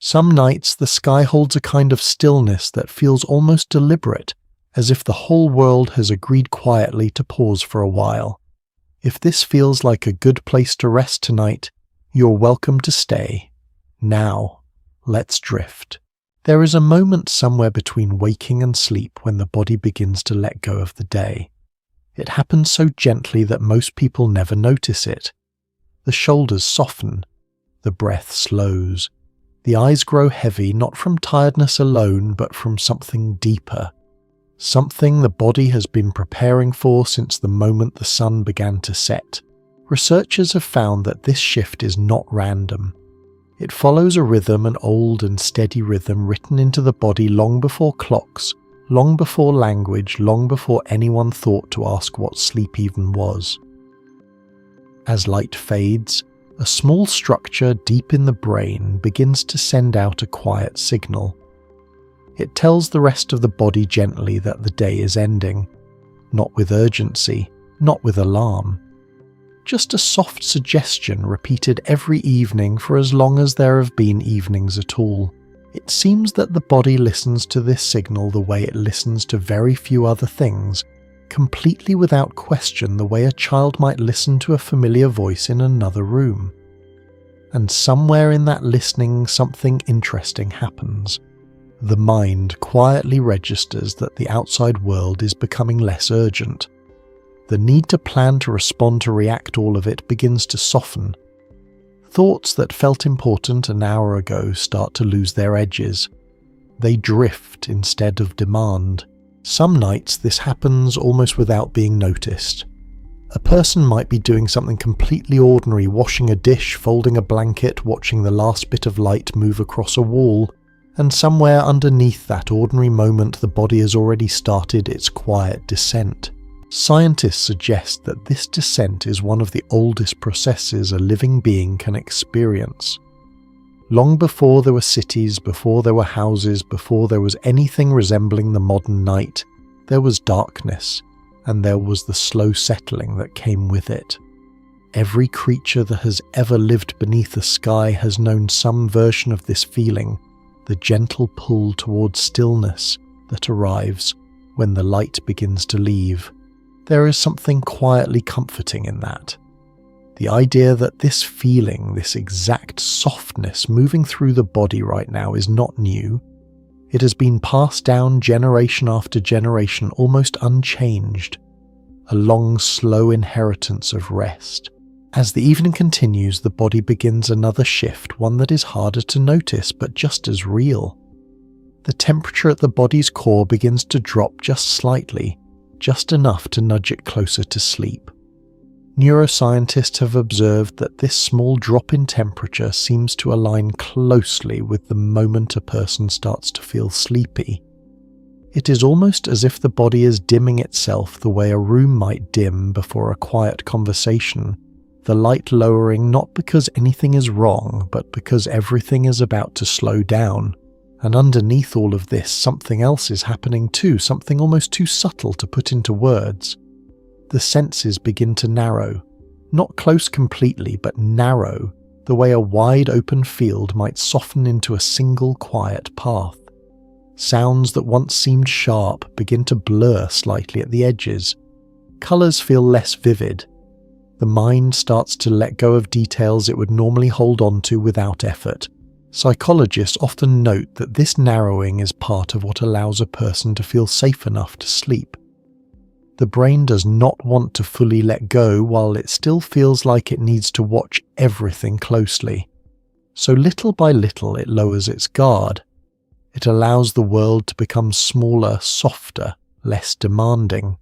Some nights the sky holds a kind of stillness that feels almost deliberate, as if the whole world has agreed quietly to pause for a while. If this feels like a good place to rest tonight, you're welcome to stay. Now, let's drift. There is a moment somewhere between waking and sleep when the body begins to let go of the day. It happens so gently that most people never notice it. The shoulders soften, the breath slows, the eyes grow heavy not from tiredness alone but from something deeper, something the body has been preparing for since the moment the sun began to set. Researchers have found that this shift is not random. It follows a rhythm, an old and steady rhythm written into the body long before clocks, long before language, long before anyone thought to ask what sleep even was. As light fades, a small structure deep in the brain begins to send out a quiet signal. It tells the rest of the body gently that the day is ending, not with urgency, not with alarm. Just a soft suggestion repeated every evening for as long as there have been evenings at all. It seems that the body listens to this signal the way it listens to very few other things, completely without question, the way a child might listen to a familiar voice in another room. And somewhere in that listening, something interesting happens. The mind quietly registers that the outside world is becoming less urgent. The need to plan, to respond, to react, all of it begins to soften. Thoughts that felt important an hour ago start to lose their edges. They drift instead of demand. Some nights this happens almost without being noticed. A person might be doing something completely ordinary, washing a dish, folding a blanket, watching the last bit of light move across a wall, and somewhere underneath that ordinary moment the body has already started its quiet descent. Scientists suggest that this descent is one of the oldest processes a living being can experience. Long before there were cities, before there were houses, before there was anything resembling the modern night, there was darkness, and there was the slow settling that came with it. Every creature that has ever lived beneath the sky has known some version of this feeling, the gentle pull towards stillness that arrives when the light begins to leave. There is something quietly comforting in that. The idea that this feeling, this exact softness moving through the body right now is not new. It has been passed down generation after generation almost unchanged. A long, slow inheritance of rest. As the evening continues, the body begins another shift, one that is harder to notice but just as real. The temperature at the body's core begins to drop just slightly, just enough to nudge it closer to sleep. Neuroscientists have observed that this small drop in temperature seems to align closely with the moment a person starts to feel sleepy. It is almost as if the body is dimming itself the way a room might dim before a quiet conversation, the light lowering not because anything is wrong, but because everything is about to slow down. And underneath all of this, something else is happening too, something almost too subtle to put into words. The senses begin to narrow, not close completely, but narrow, the way a wide open field might soften into a single quiet path. Sounds that once seemed sharp begin to blur slightly at the edges. Colours feel less vivid. The mind starts to let go of details it would normally hold on to without effort. Psychologists often note that this narrowing is part of what allows a person to feel safe enough to sleep. The brain does not want to fully let go while it still feels like it needs to watch everything closely. So little by little it lowers its guard. It allows the world to become smaller, softer, less demanding.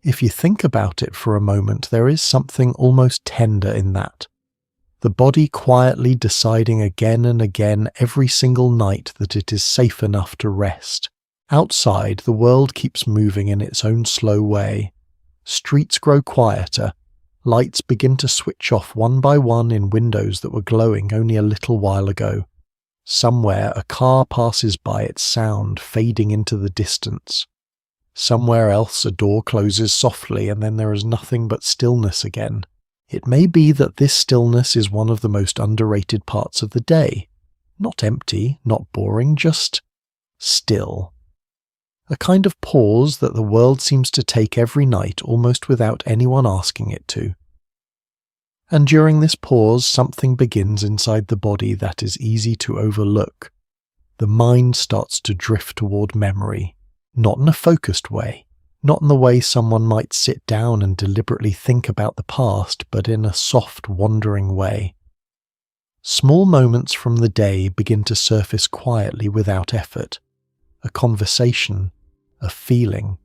If you think about it for a moment, there is something almost tender in that. The body quietly deciding again and again every single night that it is safe enough to rest. Outside, the world keeps moving in its own slow way. Streets grow quieter. Lights begin to switch off one by one in windows that were glowing only a little while ago. Somewhere a car passes by, its sound fading into the distance. Somewhere else a door closes softly and then there is nothing but stillness again. It may be that this stillness is one of the most underrated parts of the day. Not empty, not boring, just still. A kind of pause that the world seems to take every night almost without anyone asking it to. And during this pause, something begins inside the body that is easy to overlook. The mind starts to drift toward memory, not in a focused way, not in the way someone might sit down and deliberately think about the past, but in a soft, wandering way. Small moments from the day begin to surface quietly without effort. A conversation, a feeling,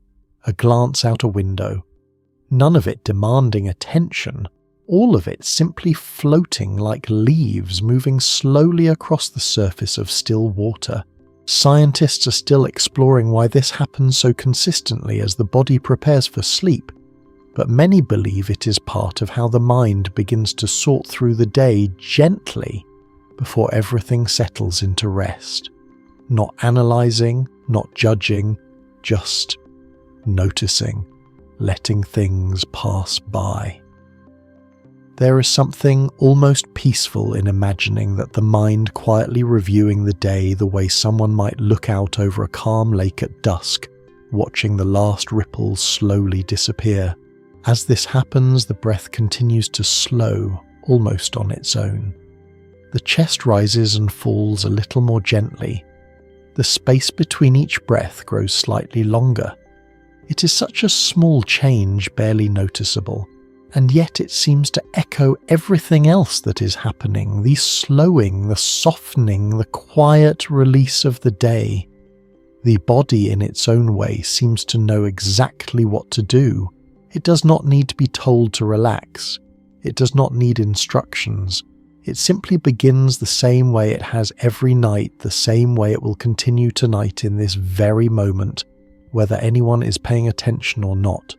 a glance out a window. None of it demanding attention, all of it simply floating like leaves moving slowly across the surface of still water. Scientists are still exploring why this happens so consistently as the body prepares for sleep, but many believe it is part of how the mind begins to sort through the day gently before everything settles into rest. Not analyzing, not judging, just noticing, letting things pass by. There is something almost peaceful in imagining that the mind quietly reviewing the day the way someone might look out over a calm lake at dusk, watching the last ripples slowly disappear. As this happens, the breath continues to slow, almost on its own. The chest rises and falls a little more gently. The space between each breath grows slightly longer. It is such a small change, barely noticeable, and yet it seems to echo everything else that is happening, the slowing, the softening, the quiet release of the day. The body in its own way seems to know exactly what to do. It does not need to be told to relax. It does not need instructions. It simply begins the same way it has every night, the same way it will continue tonight in this very moment, whether anyone is paying attention or not.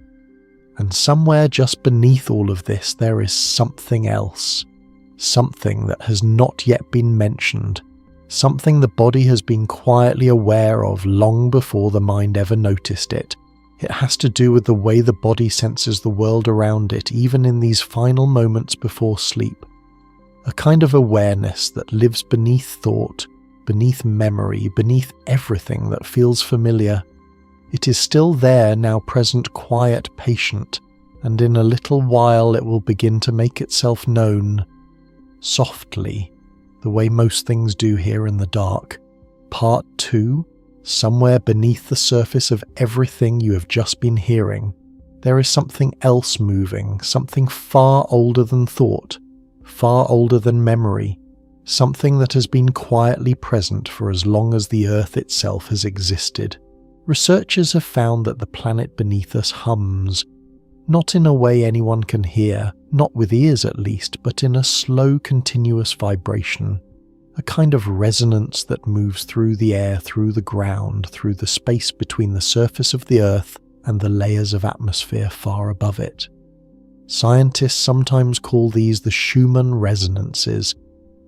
And somewhere just beneath all of this there is something else. Something that has not yet been mentioned. Something the body has been quietly aware of long before the mind ever noticed it. It has to do with the way the body senses the world around it, even in these final moments before sleep. A kind of awareness that lives beneath thought, beneath memory, beneath everything that feels familiar. It is still there, now present, quiet, patient, and in a little while it will begin to make itself known, softly, the way most things do here in the dark. Part 2, somewhere beneath the surface of everything you have just been hearing, there is something else moving, something far older than thought, far older than memory, something that has been quietly present for as long as the earth itself has existed. Researchers have found that the planet beneath us hums, not in a way anyone can hear, not with ears at least, but in a slow, continuous vibration, a kind of resonance that moves through the air, through the ground, through the space between the surface of the earth and the layers of atmosphere far above it. Scientists sometimes call these the Schumann resonances,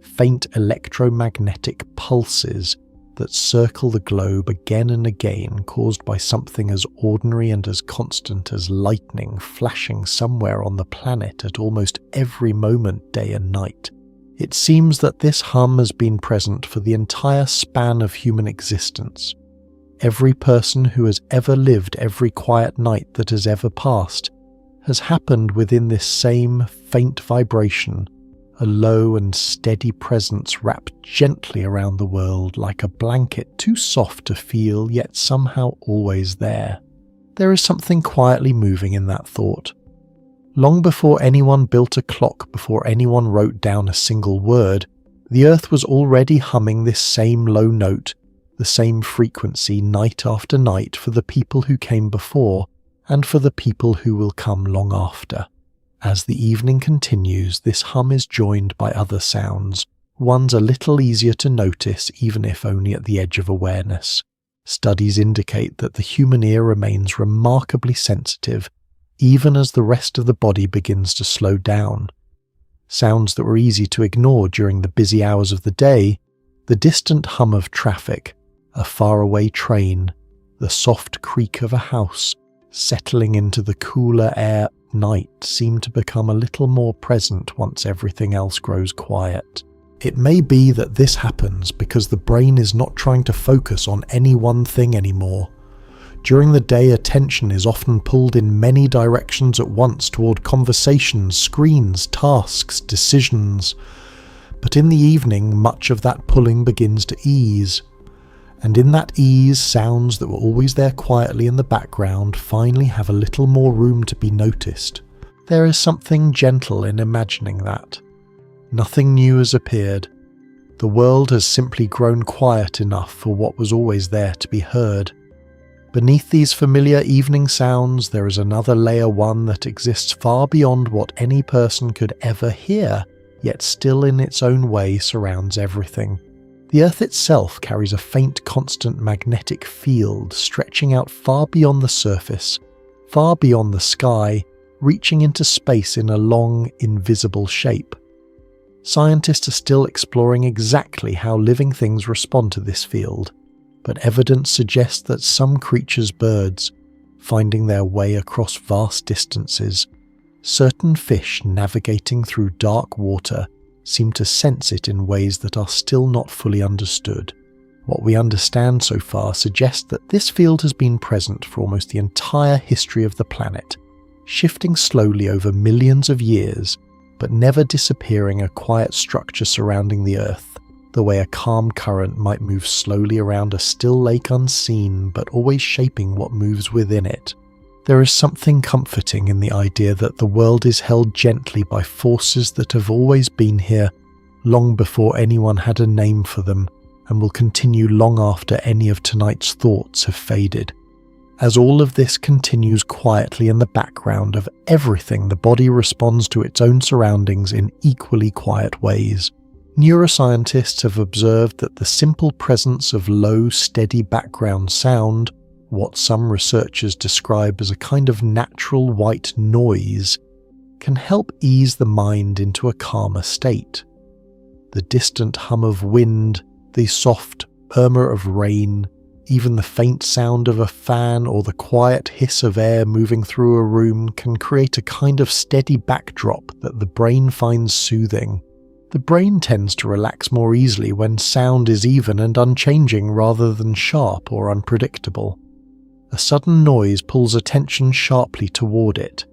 faint electromagnetic pulses that circle the globe again and again, caused by something as ordinary and as constant as lightning flashing somewhere on the planet at almost every moment, day and night. It seems that this hum has been present for the entire span of human existence. Every person who has ever lived, every quiet night that has ever passed, has happened within this same faint vibration, a low and steady presence wrapped gently around the world like a blanket too soft to feel, yet somehow always there. There is something quietly moving in that thought. Long before anyone built a clock, before anyone wrote down a single word, the earth was already humming this same low note, the same frequency night after night for the people who came before and for the people who will come long after. As the evening continues, this hum is joined by other sounds, ones a little easier to notice even if only at the edge of awareness. Studies indicate that the human ear remains remarkably sensitive, even as the rest of the body begins to slow down. Sounds that were easy to ignore during the busy hours of the day, the distant hum of traffic, a faraway train, the soft creak of a house, settling into the cooler air night seem to become a little more present once everything else grows quiet. It may be that this happens because the brain is not trying to focus on any one thing anymore. During the day, attention is often pulled in many directions at once toward conversations, screens, tasks, decisions. But in the evening, much of that pulling begins to ease. And in that ease, sounds that were always there quietly in the background finally have a little more room to be noticed. There is something gentle in imagining that. Nothing new has appeared. The world has simply grown quiet enough for what was always there to be heard. Beneath these familiar evening sounds, there is another layer, one that exists far beyond what any person could ever hear, yet still in its own way surrounds everything. The Earth itself carries a faint, constant magnetic field stretching out far beyond the surface, far beyond the sky, reaching into space in a long, invisible shape. Scientists are still exploring exactly how living things respond to this field, but evidence suggests that some creatures, birds, finding their way across vast distances, certain fish navigating through dark water, seem to sense it in ways that are still not fully understood. What we understand so far suggests that this field has been present for almost the entire history of the planet, shifting slowly over millions of years, but never disappearing a quiet structure surrounding the Earth, the way a calm current might move slowly around a still lake unseen, but always shaping what moves within it. There is something comforting in the idea that the world is held gently by forces that have always been here, long before anyone had a name for them, and will continue long after any of tonight's thoughts have faded. As all of this continues quietly in the background of everything, the body responds to its own surroundings in equally quiet ways. Neuroscientists have observed that the simple presence of low, steady background sound, what some researchers describe as a kind of natural white noise, can help ease the mind into a calmer state. The distant hum of wind, the soft murmur of rain, even the faint sound of a fan or the quiet hiss of air moving through a room can create a kind of steady backdrop that the brain finds soothing. The brain tends to relax more easily when sound is even and unchanging rather than sharp or unpredictable. A sudden noise pulls attention sharply toward it,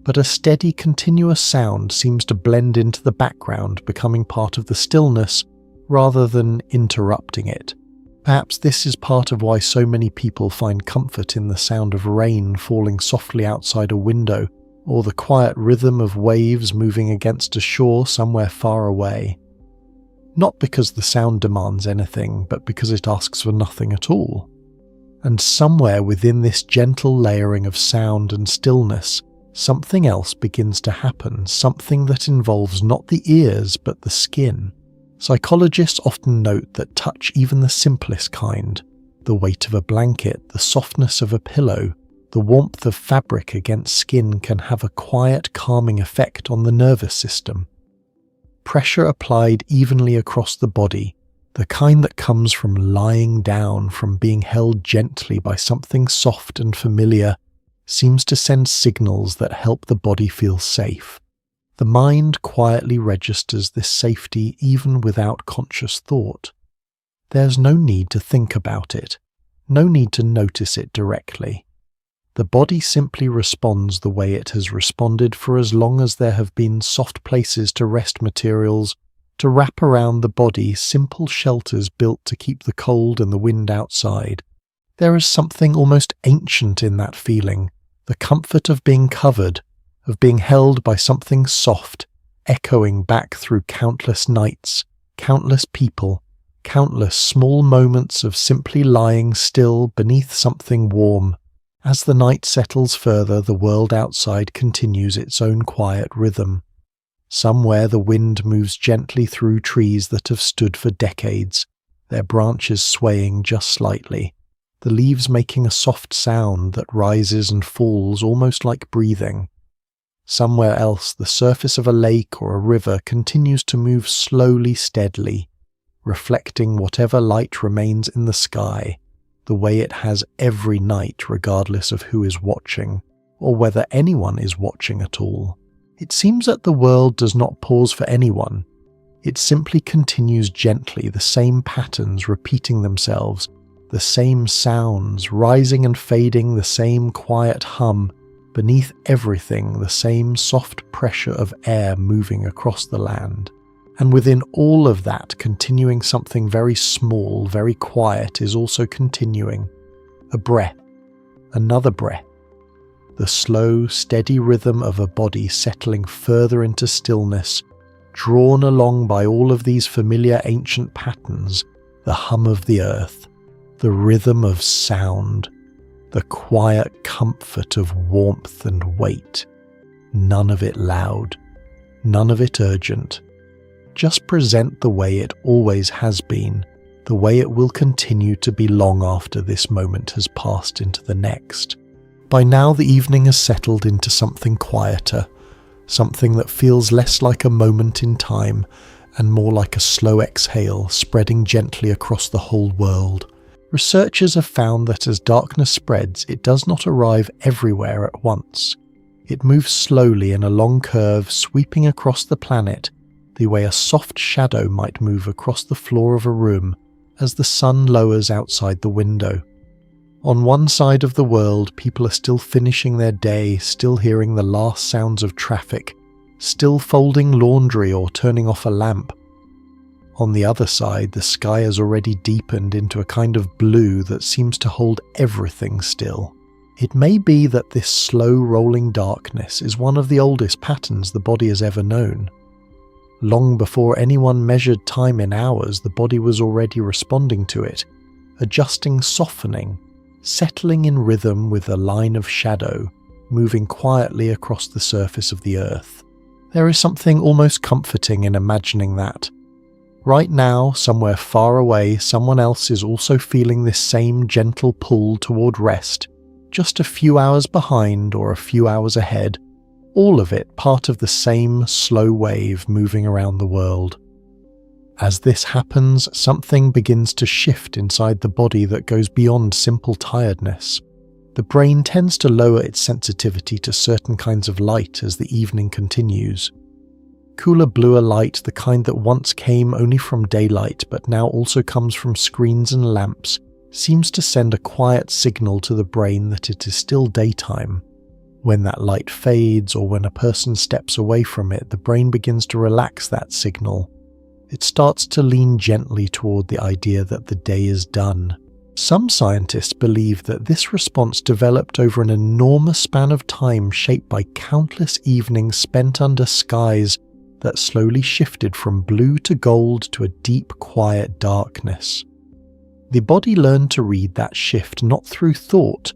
but a steady, continuous sound seems to blend into the background, becoming part of the stillness rather than interrupting it. Perhaps this is part of why so many people find comfort in the sound of rain falling softly outside a window, or the quiet rhythm of waves moving against a shore somewhere far away. Not because the sound demands anything, but because it asks for nothing at all. And somewhere within this gentle layering of sound and stillness, something else begins to happen, something that involves not the ears but the skin. Psychologists often note that touch, even the simplest kind, the weight of a blanket, the softness of a pillow, the warmth of fabric against skin, can have a quiet, calming effect on the nervous system. Pressure applied evenly across the body, the kind that comes from lying down, from being held gently by something soft and familiar, seems to send signals that help the body feel safe. The mind quietly registers this safety even without conscious thought. There's no need to think about it, no need to notice it directly. The body simply responds the way it has responded for as long as there have been soft places to rest, materials to wrap around the body, simple shelters built to keep the cold and the wind outside. There is something almost ancient in that feeling, the comfort of being covered, of being held by something soft, echoing back through countless nights, countless people, countless small moments of simply lying still beneath something warm. As the night settles further, the world outside continues its own quiet rhythm. Somewhere the wind moves gently through trees that have stood for decades, their branches swaying just slightly, the leaves making a soft sound that rises and falls almost like breathing. Somewhere else, the surface of a lake or a river continues to move slowly, steadily, reflecting whatever light remains in the sky, the way it has every night, regardless of who is watching, or whether anyone is watching at all. It seems that the world does not pause for anyone. It simply continues gently, the same patterns repeating themselves, the same sounds rising and fading, the same quiet hum, beneath everything the same soft pressure of air moving across the land. And within all of that, continuing something very small, very quiet is also continuing. A breath, another breath. The slow, steady rhythm of a body settling further into stillness, drawn along by all of these familiar ancient patterns, the hum of the earth, the rhythm of sound, the quiet comfort of warmth and weight. None of it loud, none of it urgent. Just present the way it always has been, the way it will continue to be long after this moment has passed into the next. By now the evening has settled into something quieter, something that feels less like a moment in time and more like a slow exhale spreading gently across the whole world. Researchers have found that as darkness spreads, it does not arrive everywhere at once. It moves slowly in a long curve, sweeping across the planet, the way a soft shadow might move across the floor of a room as the sun lowers outside the window. On one side of the world, people are still finishing their day, still hearing the last sounds of traffic, still folding laundry or turning off a lamp. On the other side, the sky has already deepened into a kind of blue that seems to hold everything still. It may be that this slow rolling darkness is one of the oldest patterns the body has ever known. Long before anyone measured time in hours, the body was already responding to it, adjusting, softening, settling in rhythm with a line of shadow, moving quietly across the surface of the earth. There is something almost comforting in imagining that. Right now, somewhere far away, someone else is also feeling this same gentle pull toward rest, just a few hours behind or a few hours ahead, all of it part of the same slow wave moving around the world. As this happens, something begins to shift inside the body that goes beyond simple tiredness. The brain tends to lower its sensitivity to certain kinds of light as the evening continues. Cooler, bluer light, the kind that once came only from daylight but now also comes from screens and lamps, seems to send a quiet signal to the brain that it is still daytime. When that light fades or when a person steps away from it, the brain begins to relax that signal. It starts to lean gently toward the idea that the day is done. Some scientists believe that this response developed over an enormous span of time shaped by countless evenings spent under skies that slowly shifted from blue to gold to a deep, quiet darkness. The body learned to read that shift not through thought,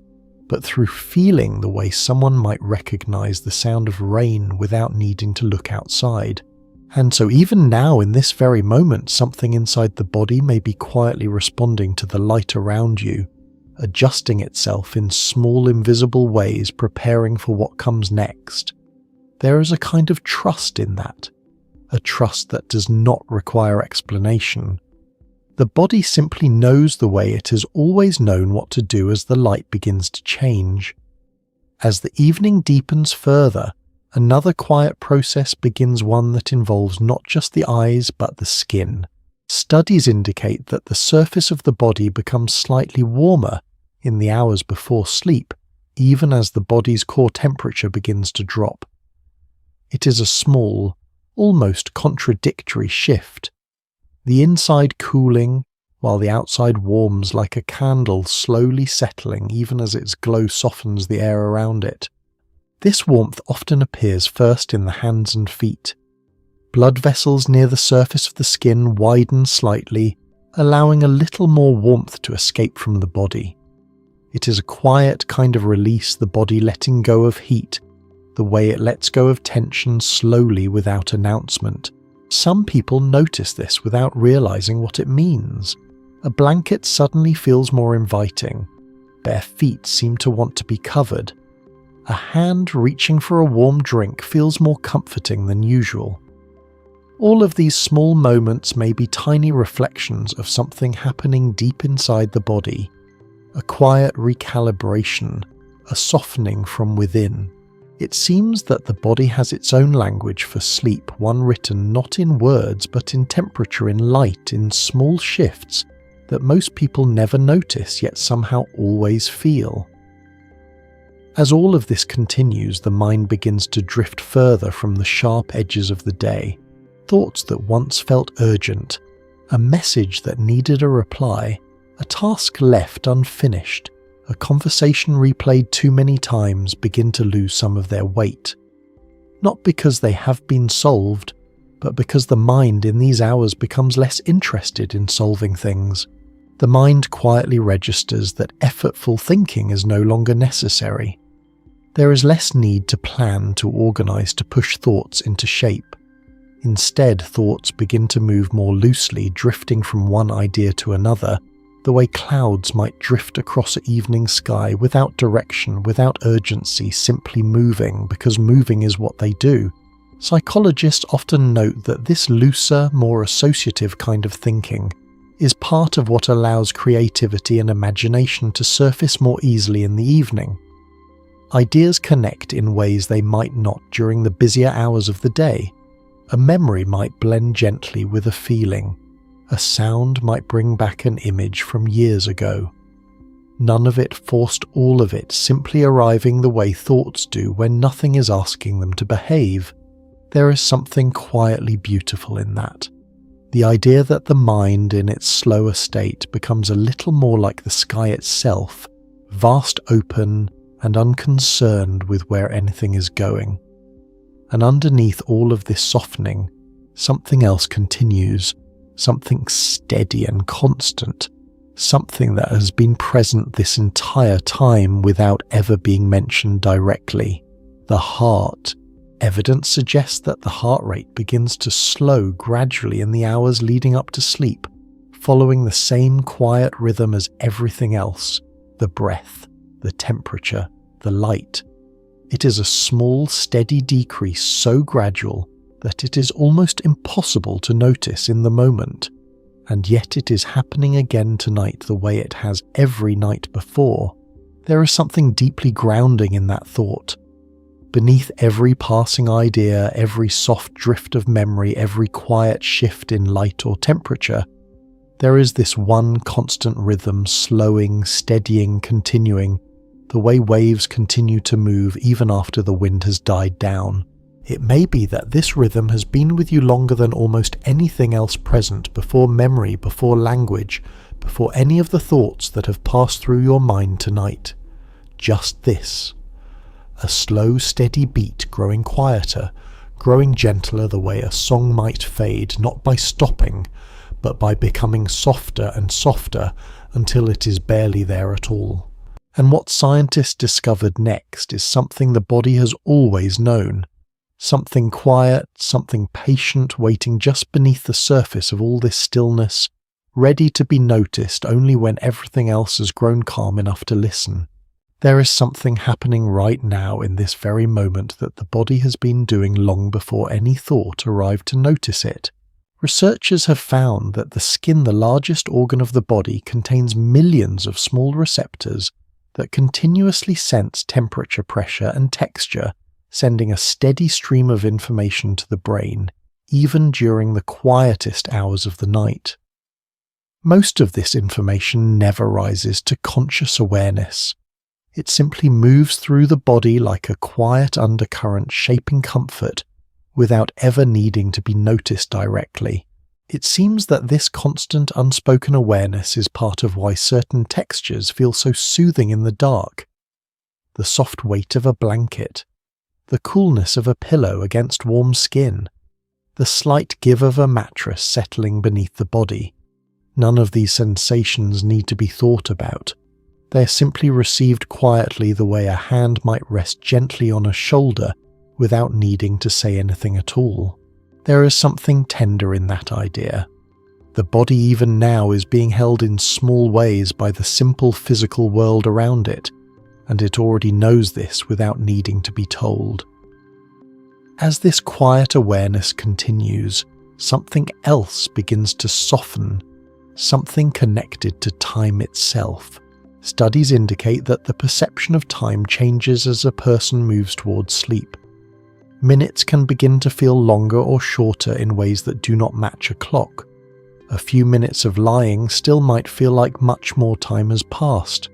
but through feeling, the way someone might recognize the sound of rain without needing to look outside. And so even now, in this very moment, something inside the body may be quietly responding to the light around you, adjusting itself in small invisible ways, preparing for what comes next. There is a kind of trust in that, a trust that does not require explanation. The body simply knows the way it has always known what to do as the light begins to change. As the evening deepens further, another quiet process begins, one that involves not just the eyes but the skin. Studies indicate that the surface of the body becomes slightly warmer in the hours before sleep, even as the body's core temperature begins to drop. It is a small, almost contradictory shift. The inside cooling, while the outside warms like a candle, slowly settling even as its glow softens the air around it. This warmth often appears first in the hands and feet. Blood vessels near the surface of the skin widen slightly, allowing a little more warmth to escape from the body. It is a quiet kind of release, the body letting go of heat, the way it lets go of tension slowly without announcement. Some people notice this without realizing what it means. A blanket suddenly feels more inviting. Bare feet seem to want to be covered. A hand reaching for a warm drink feels more comforting than usual. All of these small moments may be tiny reflections of something happening deep inside the body, a quiet recalibration, a softening from within. It seems that the body has its own language for sleep, one written not in words but in temperature, in light, in small shifts that most people never notice yet somehow always feel. As all of this continues, the mind begins to drift further from the sharp edges of the day. Thoughts that once felt urgent, a message that needed a reply, a task left unfinished, a conversation replayed too many times begin to lose some of their weight. Not because they have been solved, but because the mind in these hours becomes less interested in solving things. The mind quietly registers that effortful thinking is no longer necessary. There is less need to plan, to organize, to push thoughts into shape. Instead, thoughts begin to move more loosely, drifting from one idea to another, the way clouds might drift across an evening sky without direction, without urgency, simply moving because moving is what they do. Psychologists often note that this looser, more associative kind of thinking is part of what allows creativity and imagination to surface more easily in the evening. Ideas connect in ways they might not during the busier hours of the day. A memory might blend gently with a feeling. A sound might bring back an image from years ago. None of it forced, all of it simply arriving the way thoughts do when nothing is asking them to behave. There is something quietly beautiful in that. The idea that the mind in its slower state becomes a little more like the sky itself, vast, open, and unconcerned with where anything is going. And underneath all of this softening, something else continues. Something steady and constant, something that has been present this entire time without ever being mentioned directly. The heart. Evidence suggests that the heart rate begins to slow gradually in the hours leading up to sleep, following the same quiet rhythm as everything else, the breath, the temperature, the light. It is a small, steady decrease so gradual that it is almost impossible to notice in the moment, and yet it is happening again tonight the way it has every night before. There is something deeply grounding in that thought. Beneath every passing idea, every soft drift of memory, every quiet shift in light or temperature, there is this one constant rhythm, slowing, steadying, continuing, the way waves continue to move even after the wind has died down. It may be that this rhythm has been with you longer than almost anything else present, before memory, before language, before any of the thoughts that have passed through your mind tonight. Just this. A slow, steady beat growing quieter, growing gentler the way a song might fade, not by stopping, but by becoming softer and softer until it is barely there at all. And what scientists discovered next is something the body has always known. Something quiet, something patient, waiting just beneath the surface of all this stillness, ready to be noticed only when everything else has grown calm enough to listen. There is something happening right now in this very moment that the body has been doing long before any thought arrived to notice it. Researchers have found that the skin, the largest organ of the body, contains millions of small receptors that continuously sense temperature, pressure, and texture, sending a steady stream of information to the brain, even during the quietest hours of the night. Most of this information never rises to conscious awareness. It simply moves through the body like a quiet undercurrent, shaping comfort without ever needing to be noticed directly. It seems that this constant unspoken awareness is part of why certain textures feel so soothing in the dark. The soft weight of a blanket, the coolness of a pillow against warm skin, the slight give of a mattress settling beneath the body. None of these sensations need to be thought about. They are simply received quietly the way a hand might rest gently on a shoulder without needing to say anything at all. There is something tender in that idea. The body even now is being held in small ways by the simple physical world around it, and it already knows this without needing to be told. As this quiet awareness continues, something else begins to soften, something connected to time itself, Studies indicate that the perception of time changes as a person moves towards sleep. Minutes can begin to feel longer or shorter in ways that do not match a clock. A few minutes of lying still might feel like much more time has passed.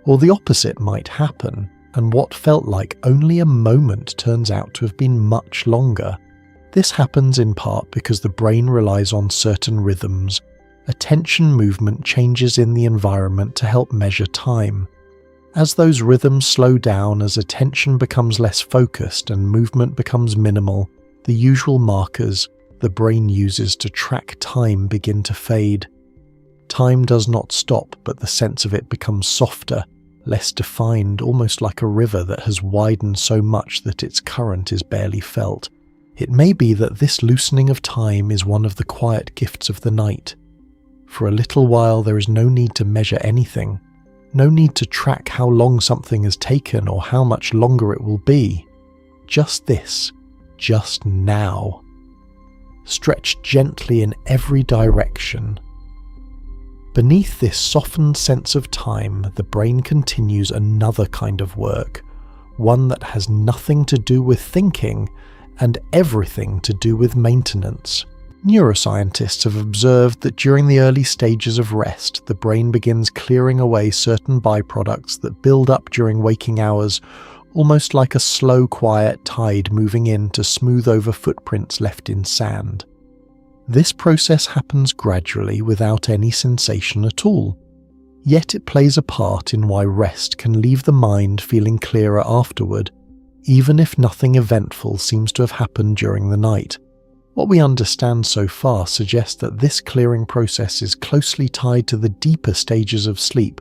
Or the opposite might happen, and what felt like only a moment turns out to have been much longer. This happens in part because the brain relies on certain rhythms. Attention movement changes in the environment to help measure time. As those rhythms slow down, as attention becomes less focused and movement becomes minimal, the usual markers the brain uses to track time begin to fade. Time does not stop, but the sense of it becomes softer, less defined, almost like a river that has widened so much that its current is barely felt. It may be that this loosening of time is one of the quiet gifts of the night. For a little while there is no need to measure anything, no need to track how long something has taken or how much longer it will be. Just this, just now. Stretched gently in every direction. Beneath this softened sense of time, the brain continues another kind of work, one that has nothing to do with thinking and everything to do with maintenance. Neuroscientists have observed that during the early stages of rest, the brain begins clearing away certain byproducts that build up during waking hours, almost like a slow, quiet tide moving in to smooth over footprints left in sand. This process happens gradually without any sensation at all, yet it plays a part in why rest can leave the mind feeling clearer afterward, even if nothing eventful seems to have happened during the night. What we understand so far suggests that this clearing process is closely tied to the deeper stages of sleep,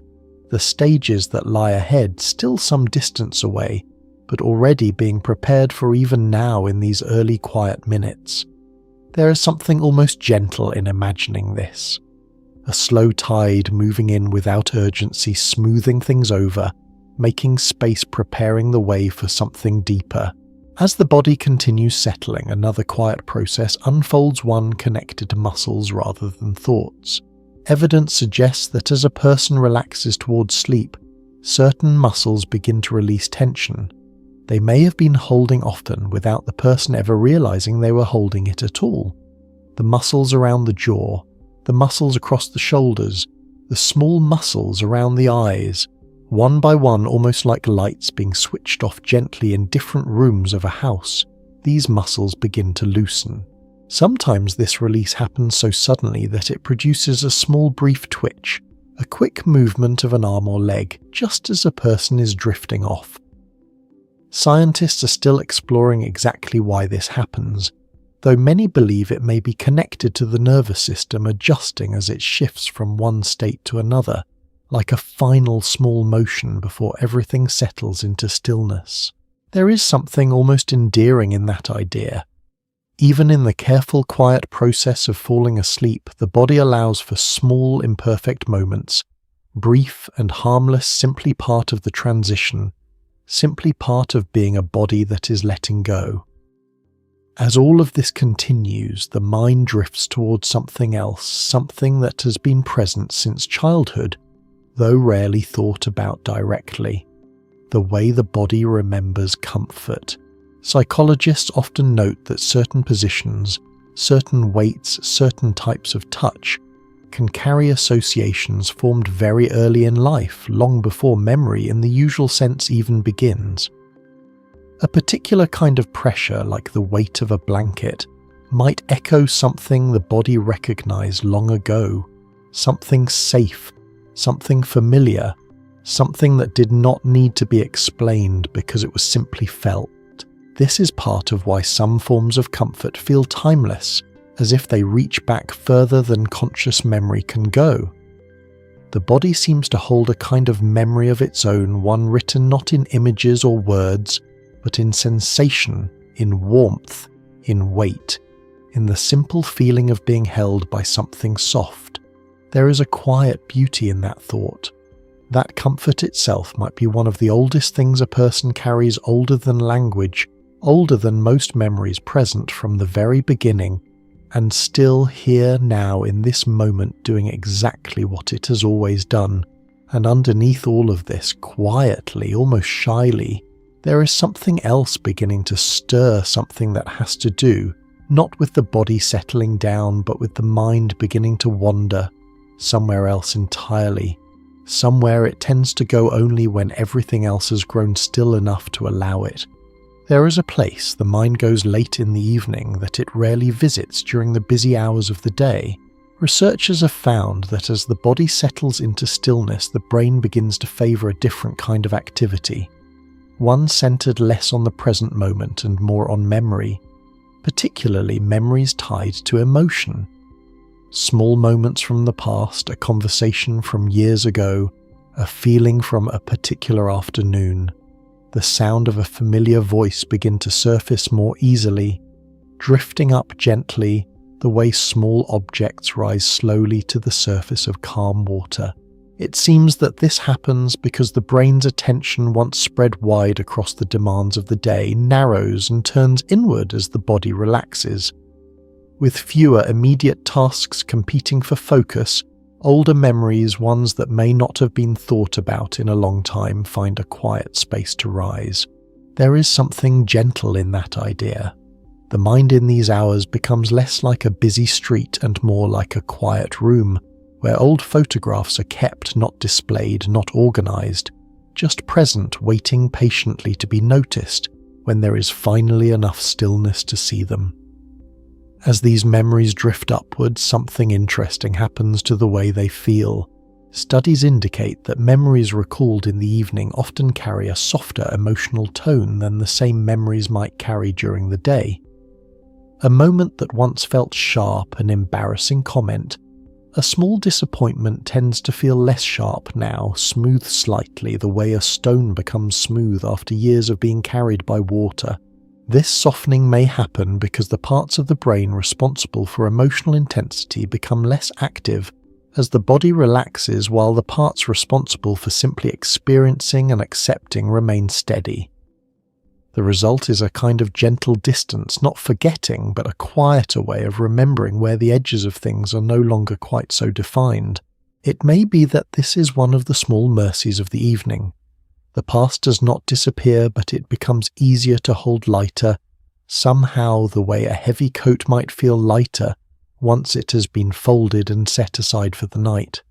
the stages that lie ahead still some distance away, but already being prepared for even now in these early quiet minutes. There is something almost gentle in imagining this. A slow tide moving in without urgency, smoothing things over, making space, preparing the way for something deeper. As the body continues settling, another quiet process unfolds, one connected to muscles rather than thoughts. Evidence suggests that as a person relaxes towards sleep, certain muscles begin to release tension. They may have been holding often without the person ever realizing they were holding it at all. The muscles around the jaw, the muscles across the shoulders, the small muscles around the eyes, one by one, almost like lights being switched off gently in different rooms of a house, these muscles begin to loosen. Sometimes this release happens so suddenly that it produces a small brief twitch, a quick movement of an arm or leg, just as a person is drifting off. Scientists are still exploring exactly why this happens, though many believe it may be connected to the nervous system adjusting as it shifts from one state to another, like a final small motion before everything settles into stillness. There is something almost endearing in that idea. Even in the careful, quiet process of falling asleep, the body allows for small, imperfect moments, brief and harmless, simply part of the transition, simply part of being a body that is letting go. As all of this continues, the mind drifts towards something else, something that has been present since childhood, though rarely thought about directly. The way the body remembers comfort. Psychologists often note that certain positions, certain weights, certain types of touch can carry associations formed very early in life, long before memory in the usual sense even begins. A particular kind of pressure, like the weight of a blanket, might echo something the body recognized long ago, something safe, something familiar, something that did not need to be explained because it was simply felt. This is part of why some forms of comfort feel timeless, as if they reach back further than conscious memory can go. The body seems to hold a kind of memory of its own, one written not in images or words, but in sensation, in warmth, in weight, in the simple feeling of being held by something soft. There is a quiet beauty in that thought. That comfort itself might be one of the oldest things a person carries, older than language, older than most memories present from the very beginning, and still here now in this moment doing exactly what it has always done, And underneath all of this, quietly, almost shyly, there is something else beginning to stir, something that has to do, not with the body settling down, but with the mind beginning to wander somewhere else entirely, somewhere it tends to go only when everything else has grown still enough to allow it. There is a place the mind goes late in the evening that it rarely visits during the busy hours of the day. Researchers have found that as the body settles into stillness, the brain begins to favour a different kind of activity, one centred less on the present moment and more on memory, particularly memories tied to emotion. Small moments from the past, a conversation from years ago, a feeling from a particular afternoon, the sound of a familiar voice begin to surface more easily, drifting up gently the way small objects rise slowly to the surface of calm water. It seems that this happens because the brain's attention, once spread wide across the demands of the day, narrows and turns inward as the body relaxes. With fewer immediate tasks competing for focus, older memories, ones that may not have been thought about in a long time, find a quiet space to rise. There is something gentle in that idea. The mind in these hours becomes less like a busy street and more like a quiet room, where old photographs are kept, not displayed, not organised, just present, waiting patiently to be noticed when there is finally enough stillness to see them. As these memories drift upwards, something interesting happens to the way they feel. Studies indicate that memories recalled in the evening often carry a softer emotional tone than the same memories might carry during the day. A moment that once felt sharp, an embarrassing comment, a small disappointment tends to feel less sharp now, smooth slightly the way a stone becomes smooth after years of being carried by water. This softening may happen because the parts of the brain responsible for emotional intensity become less active as the body relaxes, while the parts responsible for simply experiencing and accepting remain steady. The result is a kind of gentle distance, not forgetting, but a quieter way of remembering where the edges of things are no longer quite so defined. It may be that this is one of the small mercies of the evening. The past does not disappear, but it becomes easier to hold lighter, somehow the way a heavy coat might feel lighter once it has been folded and set aside for the night.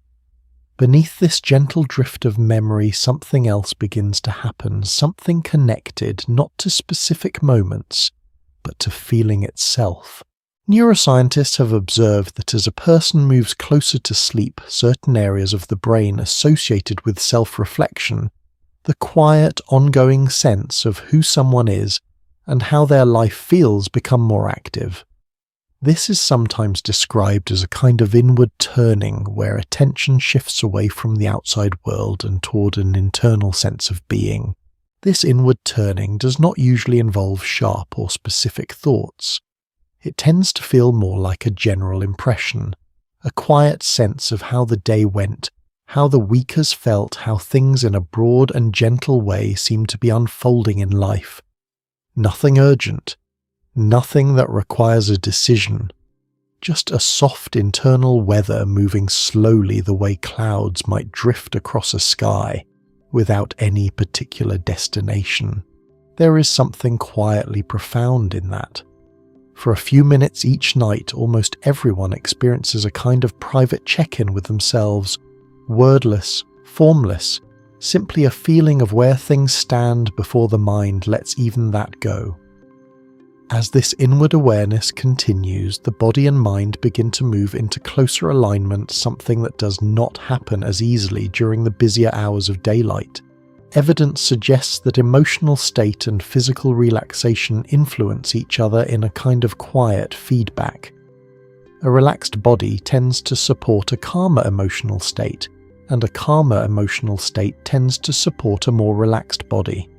Beneath this gentle drift of memory, something else begins to happen, something connected not to specific moments, but to feeling itself. Neuroscientists have observed that as a person moves closer to sleep, certain areas of the brain associated with self-reflection, the quiet, ongoing sense of who someone is and how their life feels, become more active. This is sometimes described as a kind of inward turning, where attention shifts away from the outside world and toward an internal sense of being. This inward turning does not usually involve sharp or specific thoughts. It tends to feel more like a general impression, a quiet sense of how the day went, how the week has felt, how things in a broad and gentle way seem to be unfolding in life. Nothing urgent. Nothing that requires a decision, just a soft internal weather moving slowly the way clouds might drift across a sky without any particular destination. There is something quietly profound in that. For a few minutes each night, almost everyone experiences a kind of private check-in with themselves, wordless, formless, simply a feeling of where things stand before the mind lets even that go. As this inward awareness continues, the body and mind begin to move into closer alignment, something that does not happen as easily during the busier hours of daylight. Evidence suggests that emotional state and physical relaxation influence each other in a kind of quiet feedback. A relaxed body tends to support a calmer emotional state, and a calmer emotional state tends to support a more relaxed body.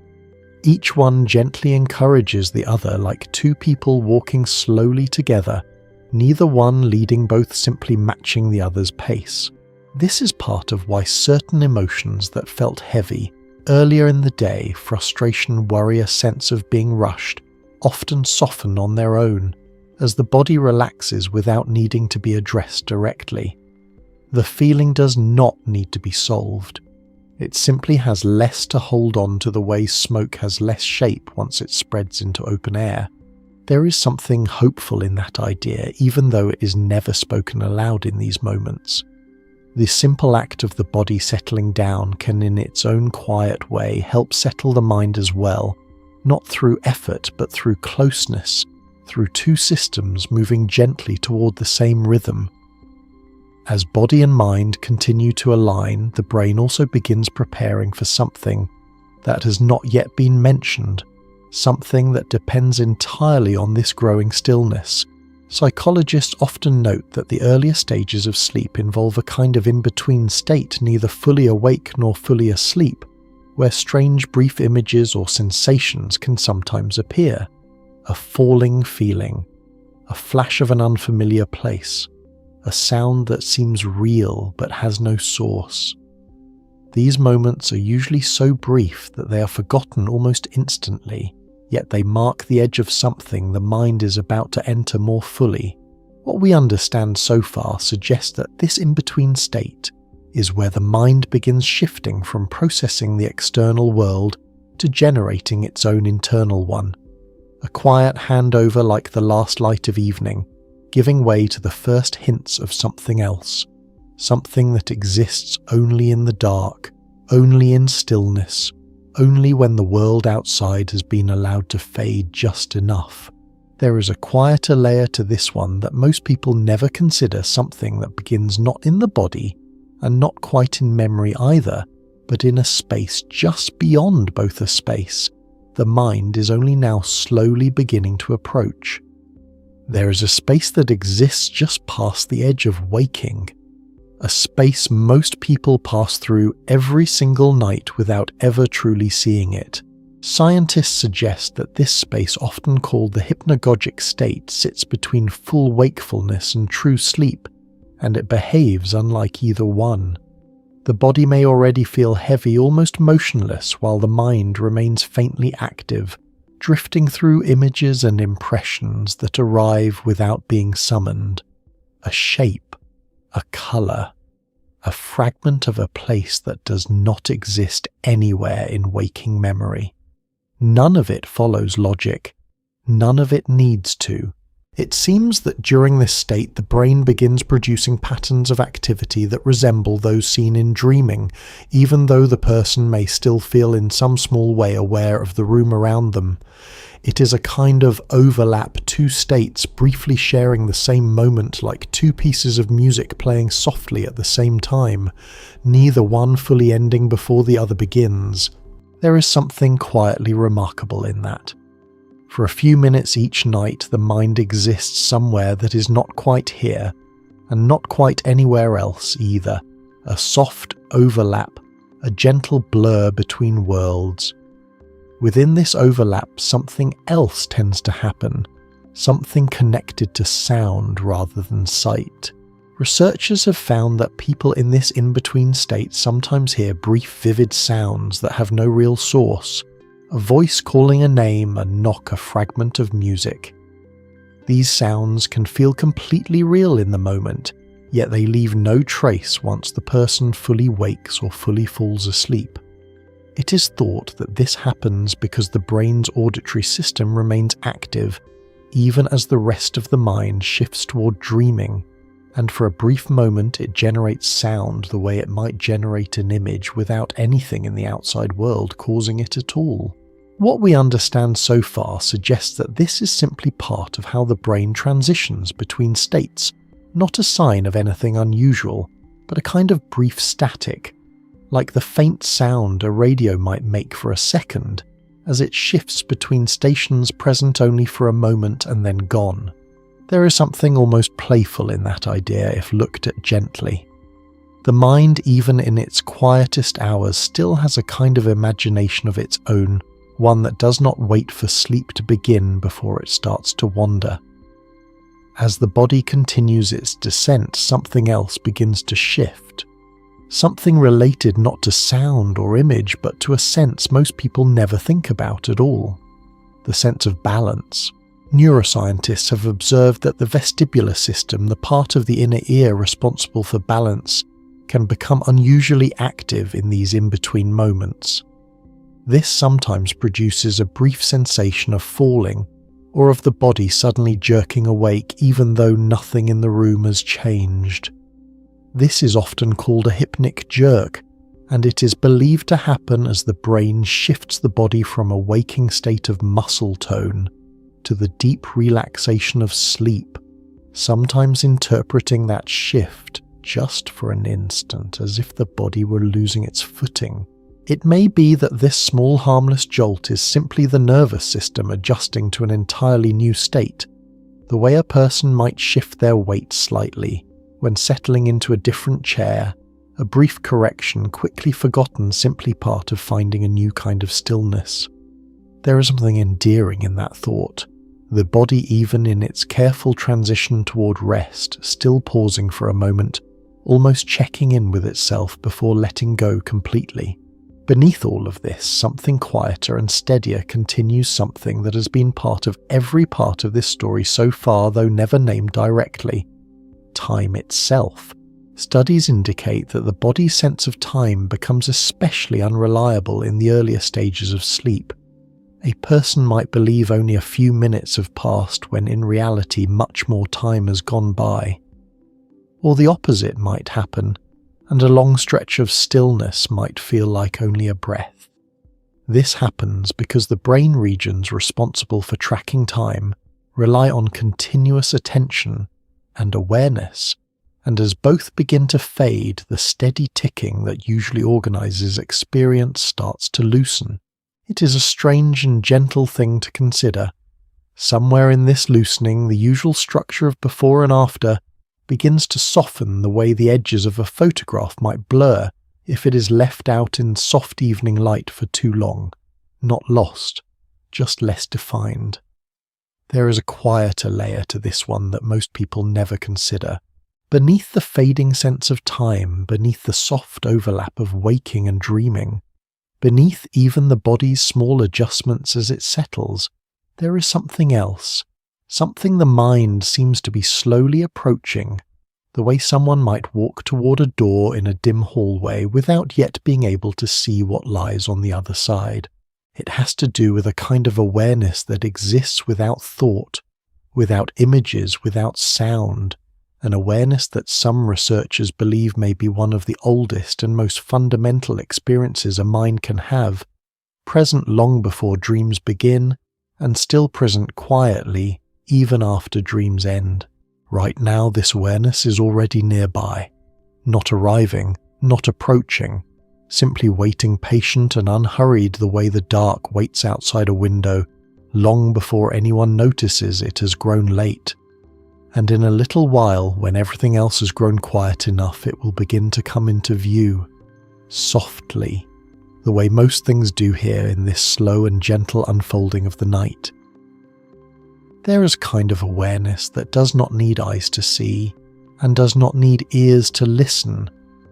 Each one gently encourages the other, like two people walking slowly together, neither one leading, both simply matching the other's pace. This is part of why certain emotions that felt heavy earlier in the day, frustration, worry, a sense of being rushed, often soften on their own, as the body relaxes without needing to be addressed directly. The feeling does not need to be solved. It simply has less to hold on to the way smoke has less shape once it spreads into open air. There is something hopeful in that idea, even though it is never spoken aloud in these moments. The simple act of the body settling down can in its own quiet way help settle the mind as well, not through effort but through closeness, through two systems moving gently toward the same rhythm. As body and mind continue to align, the brain also begins preparing for something that has not yet been mentioned, something that depends entirely on this growing stillness. Psychologists often note that the earlier stages of sleep involve a kind of in-between state, neither fully awake nor fully asleep, where strange brief images or sensations can sometimes appear. A falling feeling, a flash of an unfamiliar place, a sound that seems real but has no source. These moments are usually so brief that they are forgotten almost instantly, yet they mark the edge of something the mind is about to enter more fully. What we understand so far suggests that this in-between state is where the mind begins shifting from processing the external world to generating its own internal one. A quiet handover like the last light of evening, giving way to the first hints of something else, something that exists only in the dark, only in stillness, only when the world outside has been allowed to fade just enough. There is a quieter layer to this one that most people never consider, something that begins not in the body and not quite in memory either, but in a space just beyond both a space the mind is only now slowly beginning to approach. There is a space that exists just past the edge of waking, a space most people pass through every single night without ever truly seeing it. Scientists suggest that this space, often called the hypnagogic state, sits between full wakefulness and true sleep, and it behaves unlike either one. The body may already feel heavy, almost motionless, while the mind remains faintly active, drifting through images and impressions that arrive without being summoned. A shape, a colour, a fragment of a place that does not exist anywhere in waking memory. None of it follows logic. None of it needs to. It seems that during this state the brain begins producing patterns of activity that resemble those seen in dreaming, even though the person may still feel in some small way aware of the room around them. It is a kind of overlap, two states briefly sharing the same moment, like two pieces of music playing softly at the same time, neither one fully ending before the other begins. There is something quietly remarkable in that. For a few minutes each night, the mind exists somewhere that is not quite here, and not quite anywhere else either. A soft overlap, a gentle blur between worlds. Within this overlap, something else tends to happen, something connected to sound rather than sight. Researchers have found that people in this in-between state sometimes hear brief, vivid sounds that have no real source. A voice calling a name, a knock, a fragment of music. These sounds can feel completely real in the moment, yet they leave no trace once the person fully wakes or fully falls asleep. It is thought that this happens because the brain's auditory system remains active, even as the rest of the mind shifts toward dreaming, and for a brief moment it generates sound the way it might generate an image without anything in the outside world causing it at all. What we understand so far suggests that this is simply part of how the brain transitions between states, not a sign of anything unusual, but a kind of brief static, like the faint sound a radio might make for a second, as it shifts between stations present only for a moment and then gone. There is something almost playful in that idea if looked at gently. The mind, even in its quietest hours, still has a kind of imagination of its own, one that does not wait for sleep to begin before it starts to wander. As the body continues its descent, something else begins to shift. Something related not to sound or image, but to a sense most people never think about at all. The sense of balance. Neuroscientists have observed that the vestibular system, the part of the inner ear responsible for balance, can become unusually active in these in-between moments. This sometimes produces a brief sensation of falling, or of the body suddenly jerking awake even though nothing in the room has changed. This is often called a hypnic jerk, and it is believed to happen as the brain shifts the body from a waking state of muscle tone to the deep relaxation of sleep, sometimes interpreting that shift just for an instant as if the body were losing its footing. It may be that this small harmless jolt is simply the nervous system adjusting to an entirely new state, the way a person might shift their weight slightly when settling into a different chair, a brief correction quickly forgotten, simply part of finding a new kind of stillness. There is something endearing in that thought, the body even in its careful transition toward rest, still pausing for a moment, almost checking in with itself before letting go completely. Beneath all of this, something quieter and steadier continues, something that has been part of every part of this story so far, though never named directly: time itself. Studies indicate that the body's sense of time becomes especially unreliable in the earlier stages of sleep. A person might believe only a few minutes have passed when in reality much more time has gone by. Or the opposite might happen, and a long stretch of stillness might feel like only a breath. This happens because the brain regions responsible for tracking time rely on continuous attention and awareness, and as both begin to fade, the steady ticking that usually organizes experience starts to loosen. It is a strange and gentle thing to consider. Somewhere in this loosening, the usual structure of before and after begins to soften the way the edges of a photograph might blur if it is left out in soft evening light for too long. Not lost, just less defined. There is a quieter layer to this one that most people never consider. Beneath the fading sense of time, beneath the soft overlap of waking and dreaming, beneath even the body's small adjustments as it settles, there is something else, something the mind seems to be slowly approaching, the way someone might walk toward a door in a dim hallway without yet being able to see what lies on the other side. It has to do with a kind of awareness that exists without thought, without images, without sound, an awareness that some researchers believe may be one of the oldest and most fundamental experiences a mind can have, present long before dreams begin, and still present quietly even after dreams end. Right now, this awareness is already nearby, not arriving, not approaching, simply waiting patient and unhurried the way the dark waits outside a window, long before anyone notices it has grown late. And in a little while, when everything else has grown quiet enough, it will begin to come into view, softly, the way most things do here in this slow and gentle unfolding of the night. There is a kind of awareness that does not need eyes to see, and does not need ears to listen,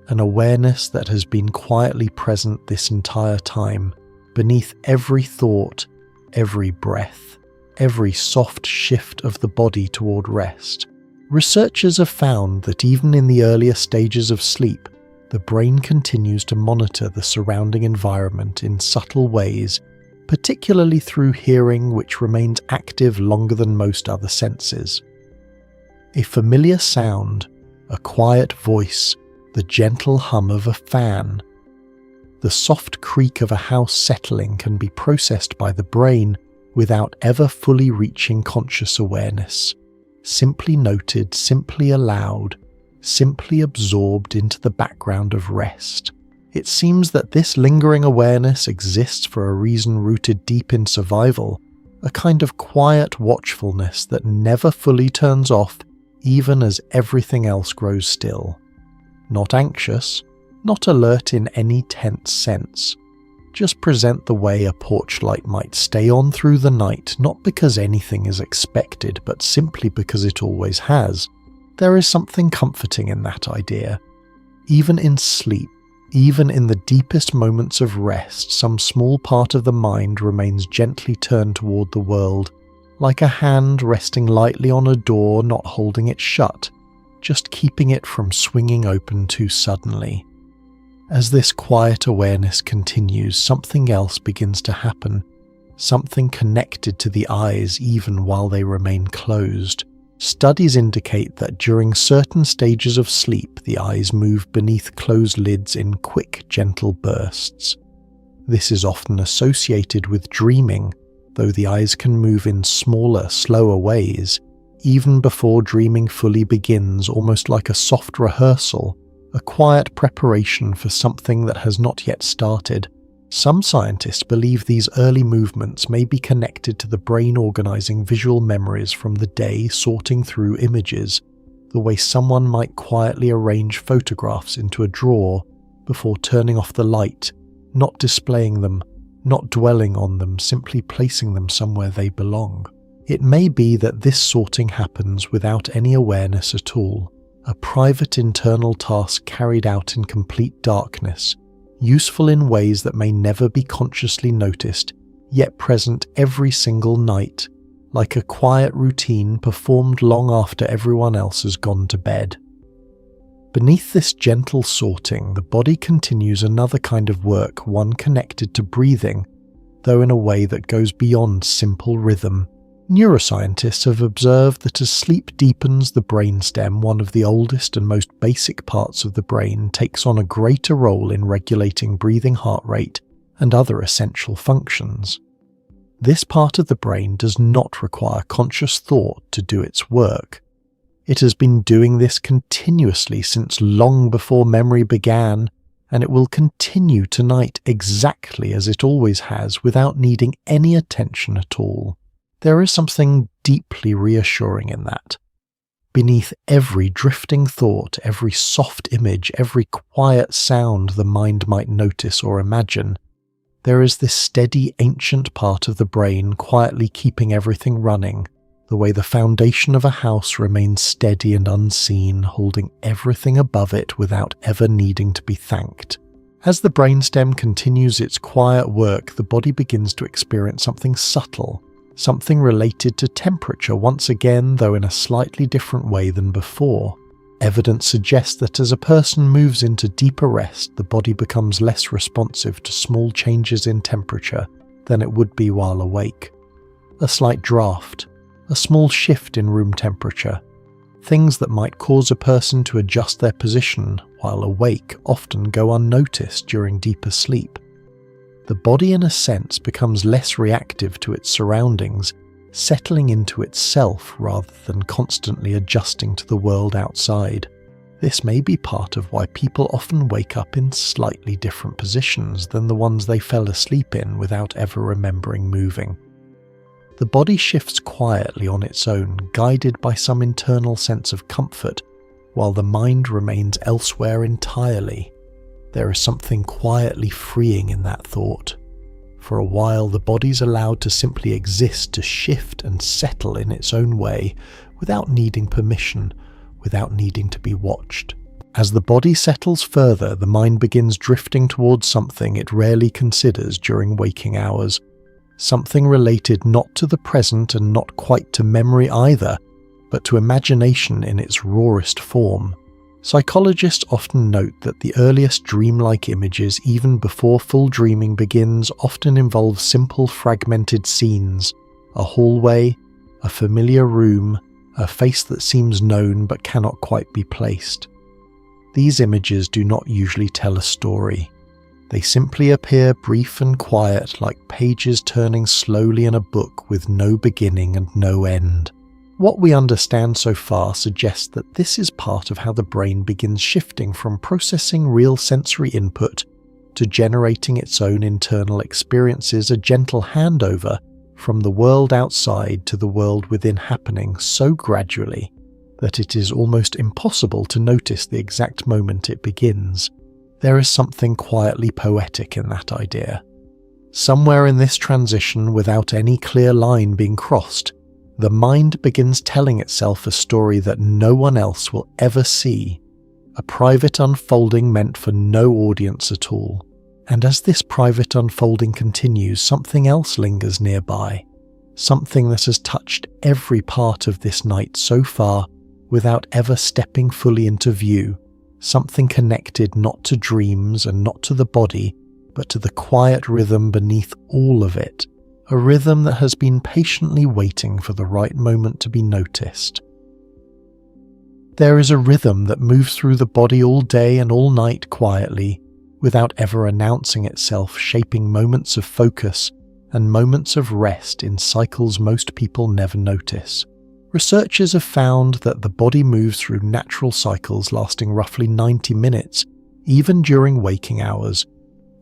an awareness that has been quietly present this entire time, beneath every thought, every breath, every soft shift of the body toward rest. Researchers have found that even in the earlier stages of sleep, the brain continues to monitor the surrounding environment in subtle ways, particularly through hearing, which remains active longer than most other senses. A familiar sound, a quiet voice, the gentle hum of a fan, the soft creak of a house settling can be processed by the brain without ever fully reaching conscious awareness, simply noted, simply allowed, simply absorbed into the background of rest. It seems that this lingering awareness exists for a reason rooted deep in survival, a kind of quiet watchfulness that never fully turns off even as everything else grows still. Not anxious, not alert in any tense sense, just present the way a porch light might stay on through the night, not because anything is expected, but simply because it always has. There is something comforting in that idea. Even in sleep, even in the deepest moments of rest, some small part of the mind remains gently turned toward the world, like a hand resting lightly on a door, not holding it shut, just keeping it from swinging open too suddenly. As this quiet awareness continues, something else begins to happen, something connected to the eyes even while they remain closed. Studies indicate that during certain stages of sleep, the eyes move beneath closed lids in quick, gentle bursts. This is often associated with dreaming, though the eyes can move in smaller, slower ways, even before dreaming fully begins, almost like a soft rehearsal, a quiet preparation for something that has not yet started. Some scientists believe these early movements may be connected to the brain organizing visual memories from the day, sorting through images, the way someone might quietly arrange photographs into a drawer before turning off the light, not displaying them, not dwelling on them, simply placing them somewhere they belong. It may be that this sorting happens without any awareness at all, a private internal task carried out in complete darkness, useful in ways that may never be consciously noticed, yet present every single night, like a quiet routine performed long after everyone else has gone to bed. Beneath this gentle sorting, the body continues another kind of work, one connected to breathing, though in a way that goes beyond simple rhythm. Neuroscientists have observed that as sleep deepens, the brainstem, one of the oldest and most basic parts of the brain, takes on a greater role in regulating breathing, heart rate, and other essential functions. This part of the brain does not require conscious thought to do its work. It has been doing this continuously since long before memory began, and it will continue tonight exactly as it always has, without needing any attention at all. There is something deeply reassuring in that. Beneath every drifting thought, every soft image, every quiet sound the mind might notice or imagine, there is this steady, ancient part of the brain quietly keeping everything running, the way the foundation of a house remains steady and unseen, holding everything above it without ever needing to be thanked. As the brainstem continues its quiet work, the body begins to experience something subtle, something related to temperature once again, though in a slightly different way than before. Evidence suggests that as a person moves into deeper rest, the body becomes less responsive to small changes in temperature than it would be while awake. A slight draft, a small shift in room temperature, things that might cause a person to adjust their position while awake often go unnoticed during deeper sleep. The body, in a sense, becomes less reactive to its surroundings, settling into itself rather than constantly adjusting to the world outside. This may be part of why people often wake up in slightly different positions than the ones they fell asleep in without ever remembering moving. The body shifts quietly on its own, guided by some internal sense of comfort, while the mind remains elsewhere entirely. There is something quietly freeing in that thought. For a while, the body's allowed to simply exist, to shift and settle in its own way, without needing permission, without needing to be watched. As the body settles further, the mind begins drifting towards something it rarely considers during waking hours, something related not to the present and not quite to memory either, but to imagination in its rawest form. Psychologists often note that the earliest dreamlike images, even before full dreaming begins, often involve simple fragmented scenes, a hallway, a familiar room, a face that seems known but cannot quite be placed. These images do not usually tell a story. They simply appear brief and quiet, like pages turning slowly in a book with no beginning and no end. What we understand so far suggests that this is part of how the brain begins shifting from processing real sensory input to generating its own internal experiences, a gentle handover from the world outside to the world within, happening so gradually that it is almost impossible to notice the exact moment it begins. There is something quietly poetic in that idea. Somewhere in this transition, without any clear line being crossed, the mind begins telling itself a story that no one else will ever see, a private unfolding meant for no audience at all. And as this private unfolding continues, something else lingers nearby, something that has touched every part of this night so far without ever stepping fully into view, something connected not to dreams and not to the body, but to the quiet rhythm beneath all of it, a rhythm that has been patiently waiting for the right moment to be noticed. There is a rhythm that moves through the body all day and all night quietly, without ever announcing itself, shaping moments of focus and moments of rest in cycles most people never notice. Researchers have found that the body moves through natural cycles lasting roughly 90 minutes, even during waking hours,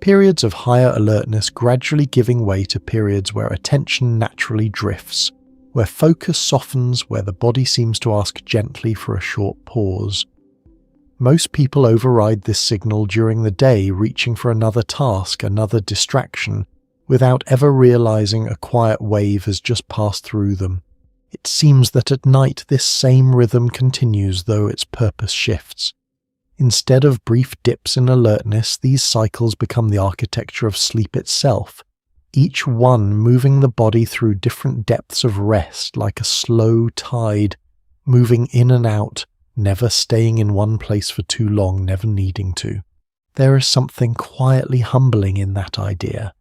periods of higher alertness gradually giving way to periods where attention naturally drifts, where focus softens, where the body seems to ask gently for a short pause. Most people override this signal during the day, reaching for another task, another distraction, without ever realizing a quiet wave has just passed through them. It seems that at night this same rhythm continues, though its purpose shifts. Instead of brief dips in alertness, these cycles become the architecture of sleep itself, each one moving the body through different depths of rest like a slow tide, moving in and out, never staying in one place for too long, never needing to. There is something quietly humbling in that idea.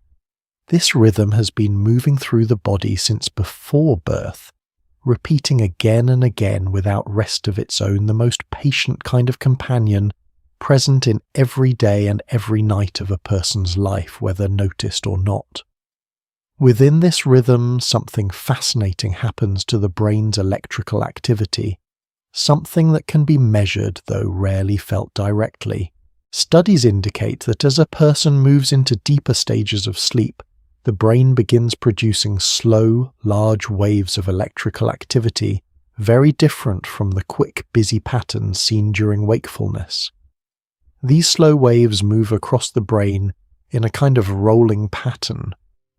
This rhythm has been moving through the body since before birth, repeating again and again without rest of its own, the most patient kind of companion, present in every day and every night of a person's life, whether noticed or not. Within this rhythm, something fascinating happens to the brain's electrical activity, something that can be measured though rarely felt directly. Studies indicate that as a person moves into deeper stages of sleep, the brain begins producing slow, large waves of electrical activity, very different from the quick, busy patterns seen during wakefulness. These slow waves move across the brain in a kind of rolling pattern,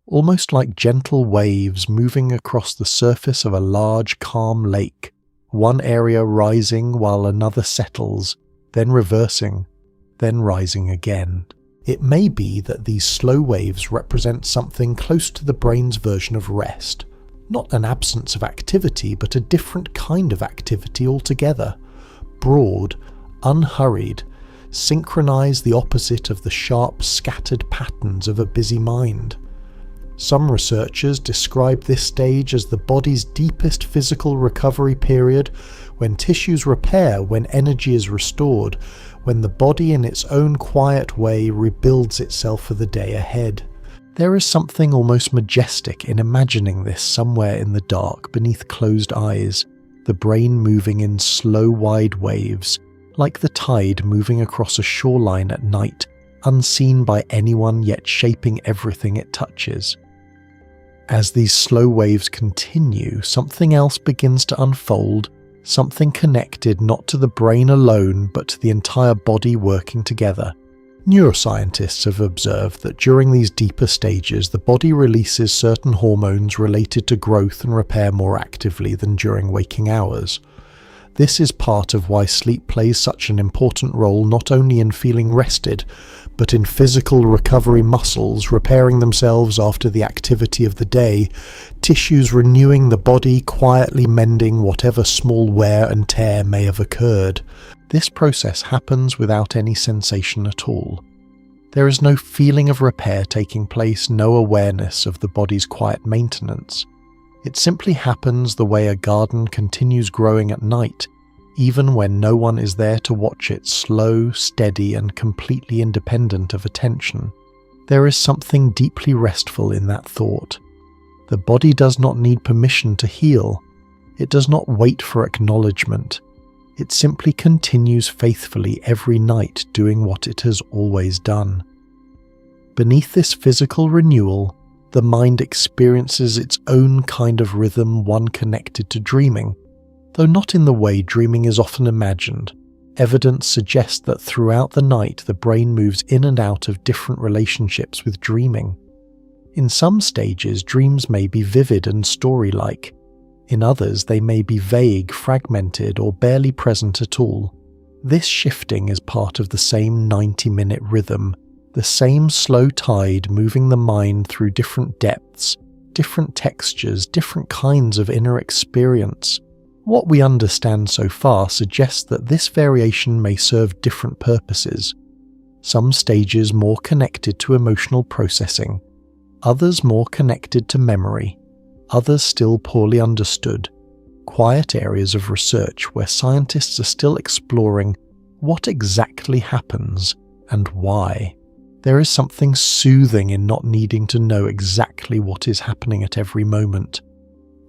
almost like gentle waves moving across the surface of a large, calm lake, one area rising while another settles, then reversing, then rising again. It may be that these slow waves represent something close to the brain's version of rest, not an absence of activity, but a different kind of activity altogether, broad, unhurried, synchronized, the opposite of the sharp, scattered patterns of a busy mind. Some researchers describe this stage as the body's deepest physical recovery period, when tissues repair, when energy is restored, when the body in its own quiet way rebuilds itself for the day ahead. There is something almost majestic in imagining this somewhere in the dark beneath closed eyes, the brain moving in slow wide waves, like the tide moving across a shoreline at night, unseen by anyone yet shaping everything it touches. As these slow waves continue, something else begins to unfold, something connected not to the brain alone but to the entire body working together. Neuroscientists have observed that during these deeper stages the body releases certain hormones related to growth and repair more actively than during waking hours. This is part of why sleep plays such an important role not only in feeling rested, but in physical recovery, muscles repairing themselves after the activity of the day, tissues renewing the body, quietly mending whatever small wear and tear may have occurred. This process happens without any sensation at all. There is no feeling of repair taking place, no awareness of the body's quiet maintenance. It simply happens the way a garden continues growing at night, even when no one is there to watch it, slow, steady, and completely independent of attention. There is something deeply restful in that thought. The body does not need permission to heal. It does not wait for acknowledgement. It simply continues faithfully every night doing what it has always done. Beneath this physical renewal, the mind experiences its own kind of rhythm, one connected to dreaming, though not in the way dreaming is often imagined. Evidence suggests that throughout the night the brain moves in and out of different relationships with dreaming. In some stages, dreams may be vivid and story-like. In others, they may be vague, fragmented, or barely present at all. This shifting is part of the same 90-minute rhythm, the same slow tide moving the mind through different depths, different textures, different kinds of inner experience. What we understand so far suggests that this variation may serve different purposes. Some stages more connected to emotional processing, others more connected to memory, others still poorly understood, quiet areas of research where scientists are still exploring what exactly happens and why. There is something soothing in not needing to know exactly what is happening at every moment.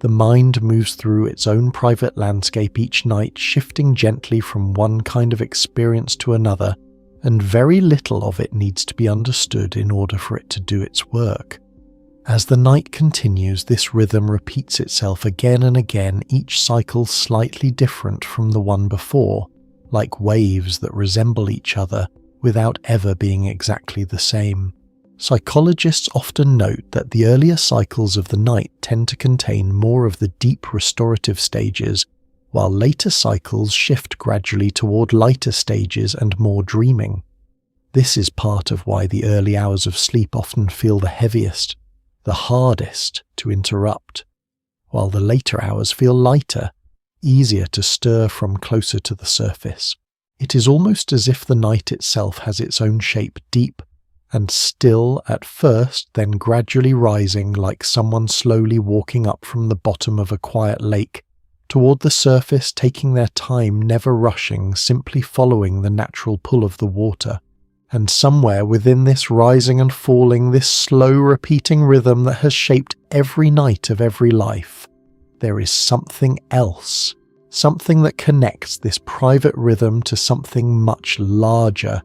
The mind moves through its own private landscape each night, shifting gently from one kind of experience to another, and very little of it needs to be understood in order for it to do its work. As the night continues, this rhythm repeats itself again and again, each cycle slightly different from the one before, like waves that resemble each other without ever being exactly the same. Psychologists often note that the earlier cycles of the night tend to contain more of the deep restorative stages, while later cycles shift gradually toward lighter stages and more dreaming. This is part of why the early hours of sleep often feel the heaviest, the hardest to interrupt, while the later hours feel lighter, easier to stir from closer to the surface. It is almost as if the night itself has its own shape, deep and still at first, then gradually rising like someone slowly walking up from the bottom of a quiet lake toward the surface, taking their time, never rushing, simply following the natural pull of the water. And somewhere within this rising and falling, this slow repeating rhythm that has shaped every night of every life, there is something else, something that connects this private rhythm to something much larger,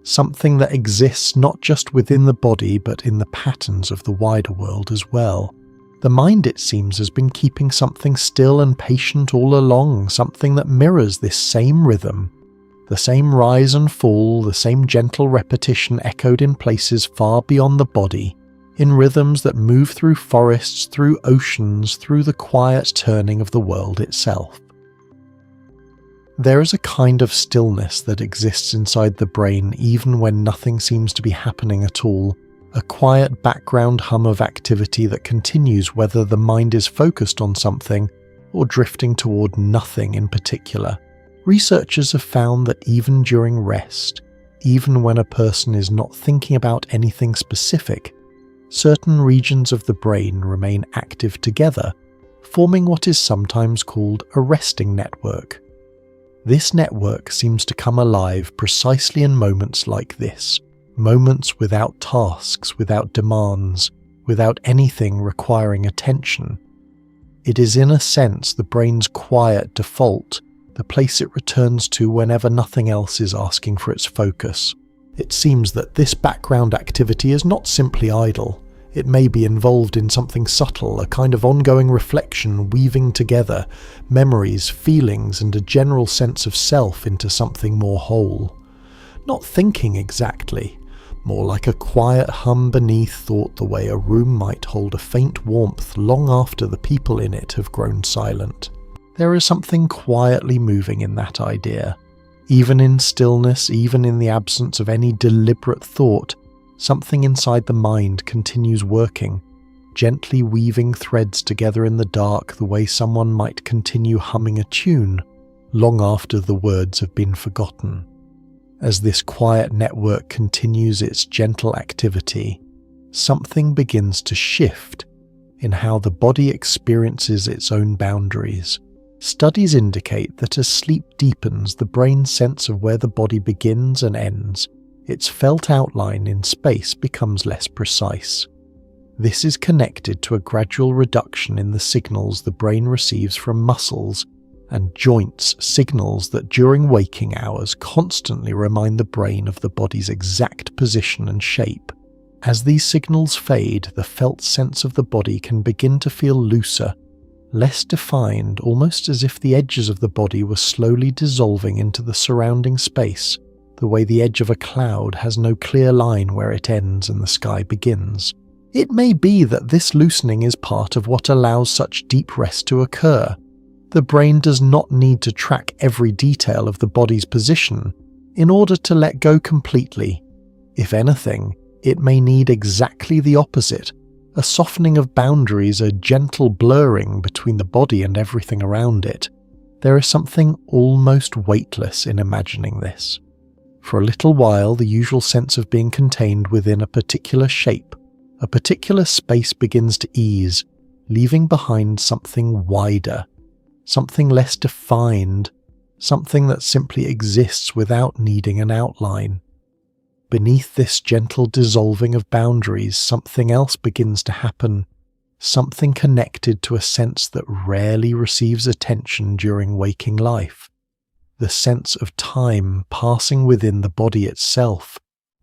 something that exists not just within the body but in the patterns of the wider world as well. The mind, it seems, has been keeping something still and patient all along, something that mirrors this same rhythm. The same rise and fall, the same gentle repetition echoed in places far beyond the body, in rhythms that move through forests, through oceans, through the quiet turning of the world itself. There is a kind of stillness that exists inside the brain even when nothing seems to be happening at all, a quiet background hum of activity that continues whether the mind is focused on something or drifting toward nothing in particular. Researchers have found that even during rest, even when a person is not thinking about anything specific, certain regions of the brain remain active together, forming what is sometimes called a resting network. This network seems to come alive precisely in moments like this, moments without tasks, without demands, without anything requiring attention. It is in a sense the brain's quiet default, the place it returns to whenever nothing else is asking for its focus. It seems that this background activity is not simply idle. It may be involved in something subtle, a kind of ongoing reflection weaving together memories, feelings, and a general sense of self into something more whole. Not thinking exactly, more like a quiet hum beneath thought, the way a room might hold a faint warmth long after the people in it have grown silent. There is something quietly moving in that idea. Even in stillness, even in the absence of any deliberate thought, something inside the mind continues working, gently weaving threads together in the dark the way someone might continue humming a tune long after the words have been forgotten. As this quiet network continues its gentle activity, something begins to shift in how the body experiences its own boundaries. Studies indicate that as sleep deepens, the brain's sense of where the body begins and ends, its felt outline in space becomes less precise. This is connected to a gradual reduction in the signals the brain receives from muscles and joints, signals that during waking hours constantly remind the brain of the body's exact position and shape. As these signals fade, the felt sense of the body can begin to feel looser, less defined, almost as if the edges of the body were slowly dissolving into the surrounding space, the way the edge of a cloud has no clear line where it ends and the sky begins. It may be that this loosening is part of what allows such deep rest to occur. The brain does not need to track every detail of the body's position in order to let go completely. If anything, it may need exactly the opposite, a softening of boundaries, a gentle blurring between the body and everything around it. There is something almost weightless in imagining this. For a little while, the usual sense of being contained within a particular shape, a particular space begins to ease, leaving behind something wider, something less defined, something that simply exists without needing an outline. Beneath this gentle dissolving of boundaries, something else begins to happen, something connected to a sense that rarely receives attention during waking life. The sense of time passing within the body itself.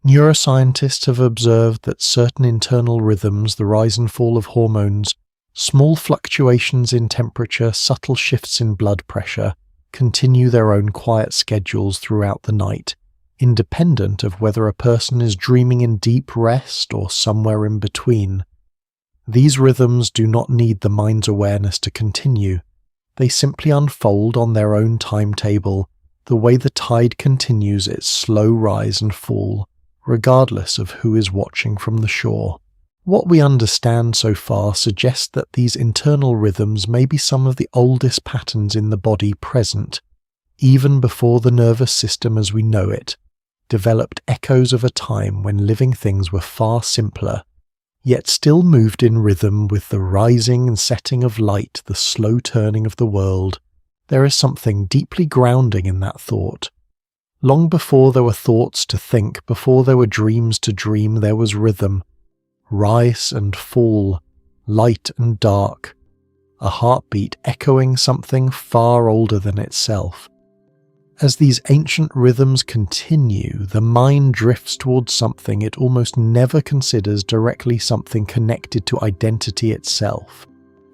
Neuroscientists have observed that certain internal rhythms, the rise and fall of hormones, small fluctuations in temperature, subtle shifts in blood pressure, continue their own quiet schedules throughout the night, independent of whether a person is dreaming in deep rest or somewhere in between. These rhythms do not need the mind's awareness to continue. They simply unfold on their own timetable, the way the tide continues its slow rise and fall, regardless of who is watching from the shore. What we understand so far suggests that these internal rhythms may be some of the oldest patterns in the body present, even before the nervous system as we know it developed echoes of a time when living things were far simpler, yet still moved in rhythm with the rising and setting of light, the slow turning of the world. There is something deeply grounding in that thought. Long before there were thoughts to think, before there were dreams to dream, there was rhythm. Rise and fall, light and dark, a heartbeat echoing something far older than itself. As these ancient rhythms continue, the mind drifts towards something it almost never considers directly something connected to identity itself.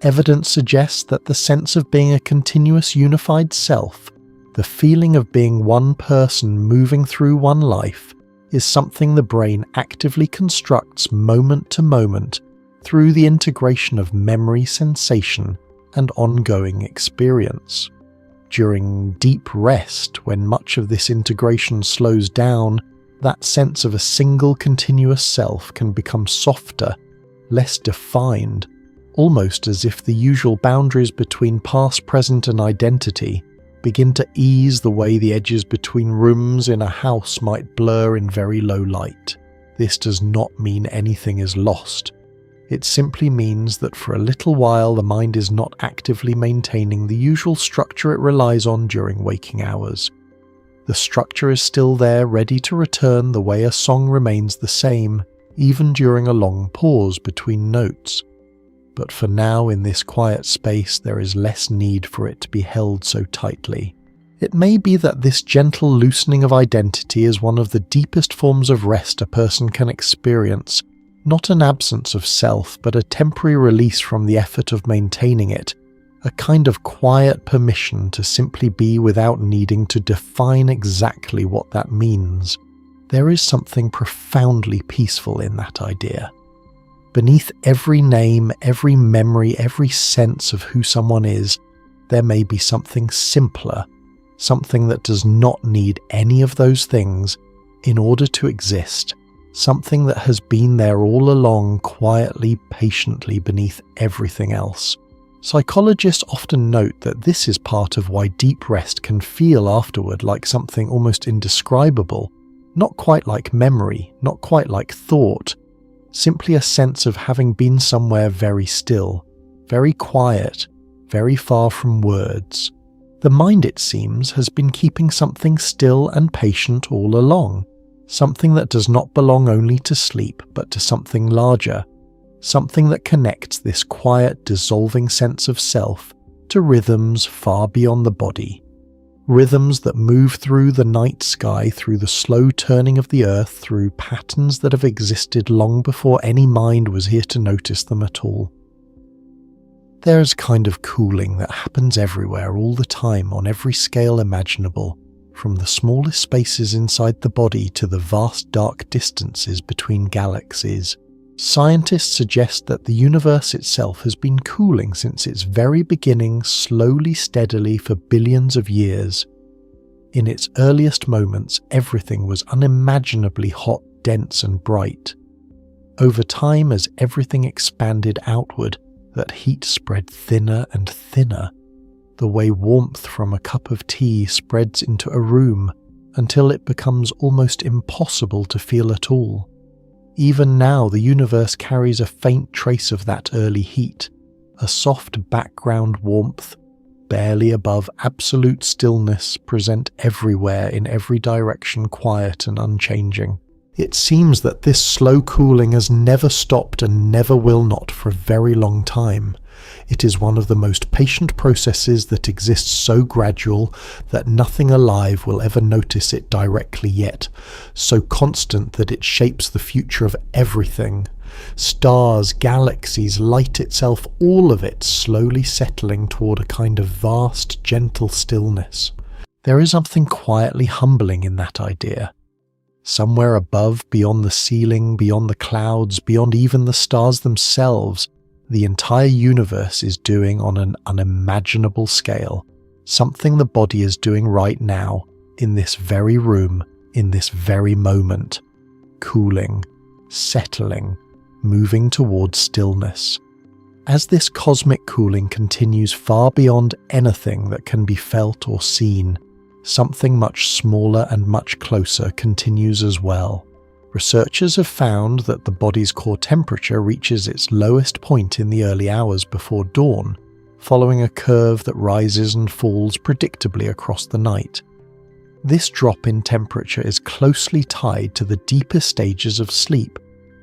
Evidence suggests that the sense of being a continuous unified self, the feeling of being one person moving through one life, is something the brain actively constructs moment to moment through the integration of memory, sensation, and ongoing experience. During deep rest, when much of this integration slows down, that sense of a single continuous self can become softer, less defined, almost as if the usual boundaries between past, present, and identity begin to ease the way the edges between rooms in a house might blur in very low light. This does not mean anything is lost. It simply means that for a little while the mind is not actively maintaining the usual structure it relies on during waking hours. The structure is still there, ready to return the way a song remains the same, even during a long pause between notes. But for now, in this quiet space, there is less need for it to be held so tightly. It may be that this gentle loosening of identity is one of the deepest forms of rest a person can experience, not an absence of self, but a temporary release from the effort of maintaining it, a kind of quiet permission to simply be without needing to define exactly what that means. There is something profoundly peaceful in that idea. Beneath every name, every memory, every sense of who someone is, there may be something simpler, something that does not need any of those things in order to exist, something that has been there all along, quietly, patiently beneath everything else. Psychologists often note that this is part of why deep rest can feel afterward like something almost indescribable, not quite like memory, not quite like thought, simply a sense of having been somewhere very still, very quiet, very far from words. The mind, it seems, has been keeping something still and patient all along, something that does not belong only to sleep but to something larger, something that connects this quiet, dissolving sense of self to rhythms far beyond the body. Rhythms that move through the night sky, through the slow turning of the earth, through patterns that have existed long before any mind was here to notice them at all. There's a kind of cooling that happens everywhere all the time on every scale imaginable, from the smallest spaces inside the body to the vast dark distances between galaxies. Scientists suggest that the universe itself has been cooling since its very beginning, slowly, steadily for billions of years. In its earliest moments, everything was unimaginably hot, dense, and bright. Over time, as everything expanded outward, that heat spread thinner and thinner. the way warmth from a cup of tea spreads into a room until it becomes almost impossible to feel at all. Even now, the universe carries a faint trace of that early heat, a soft background warmth, barely above absolute stillness, present everywhere in every direction, quiet and unchanging. It seems that this slow cooling has never stopped and never will not for a very long time. It is one of the most patient processes that exists, so gradual that nothing alive will ever notice it directly yet, so constant that it shapes the future of everything. Stars, galaxies, light itself, all of it slowly settling toward a kind of vast, gentle stillness. There is something quietly humbling in that idea. Somewhere above, beyond the ceiling, beyond the clouds, beyond even the stars themselves, the entire universe is doing on an unimaginable scale, something the body is doing right now, in this very room, in this very moment. Cooling, settling, moving towards stillness. As this cosmic cooling continues far beyond anything that can be felt or seen, something much smaller and much closer continues as well. Researchers have found that the body's core temperature reaches its lowest point in the early hours before dawn, following a curve that rises and falls predictably across the night. This drop in temperature is closely tied to the deepest stages of sleep,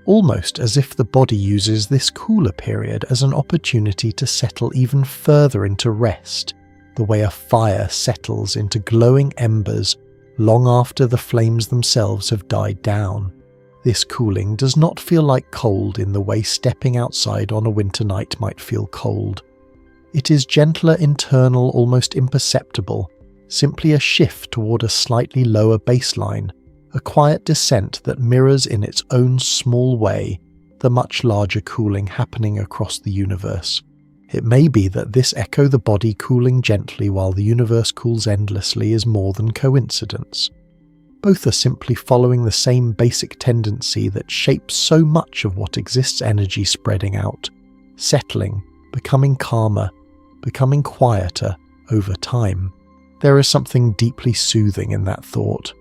almost as if the body uses this cooler period as an opportunity to settle even further into rest, the way a fire settles into glowing embers long after the flames themselves have died down. This cooling does not feel like cold in the way stepping outside on a winter night might feel cold. It is gentler, internal, almost imperceptible, simply a shift toward a slightly lower baseline, a quiet descent that mirrors in its own small way the much larger cooling happening across the universe. It may be that this echo, the body cooling gently while the universe cools endlessly, is more than coincidence. Both are simply following the same basic tendency that shapes so much of what exists: energy spreading out, settling, becoming calmer, becoming quieter over time. There is something deeply soothing in that thought.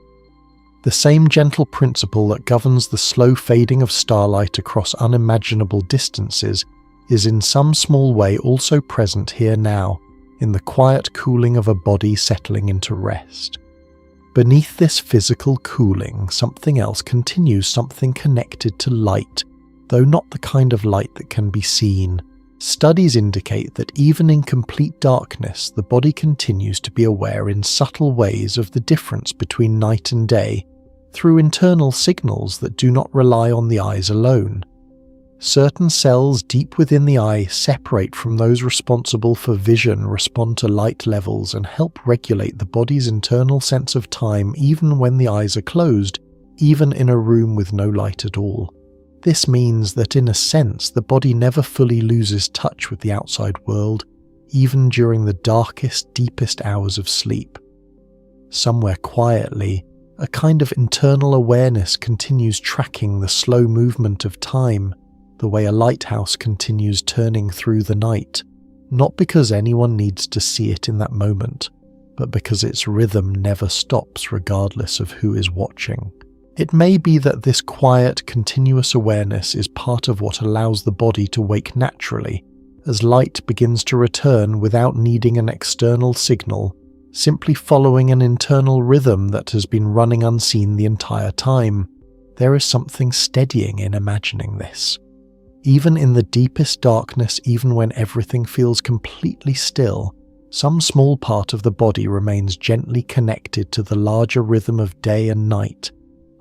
The same gentle principle that governs the slow fading of starlight across unimaginable distances is in some small way also present here now, in the quiet cooling of a body settling into rest. Beneath this physical cooling, something else continues, something connected to light, though not the kind of light that can be seen. Studies indicate that even in complete darkness, the body continues to be aware in subtle ways of the difference between night and day, through internal signals that do not rely on the eyes alone. Certain cells deep within the eye separate from those responsible for vision, respond to light levels, and help regulate the body's internal sense of time even when the eyes are closed, even in a room with no light at all. This means that in a sense the body never fully loses touch with the outside world, even during the darkest, deepest hours of sleep. Somewhere quietly, a kind of internal awareness continues tracking the slow movement of time, the way a lighthouse continues turning through the night, not because anyone needs to see it in that moment, but because its rhythm never stops regardless of who is watching. It may be that this quiet, continuous awareness is part of what allows the body to wake naturally, as light begins to return without needing an external signal, simply following an internal rhythm that has been running unseen the entire time. There is something steadying in imagining this. Even in the deepest darkness, even when everything feels completely still, some small part of the body remains gently connected to the larger rhythm of day and night,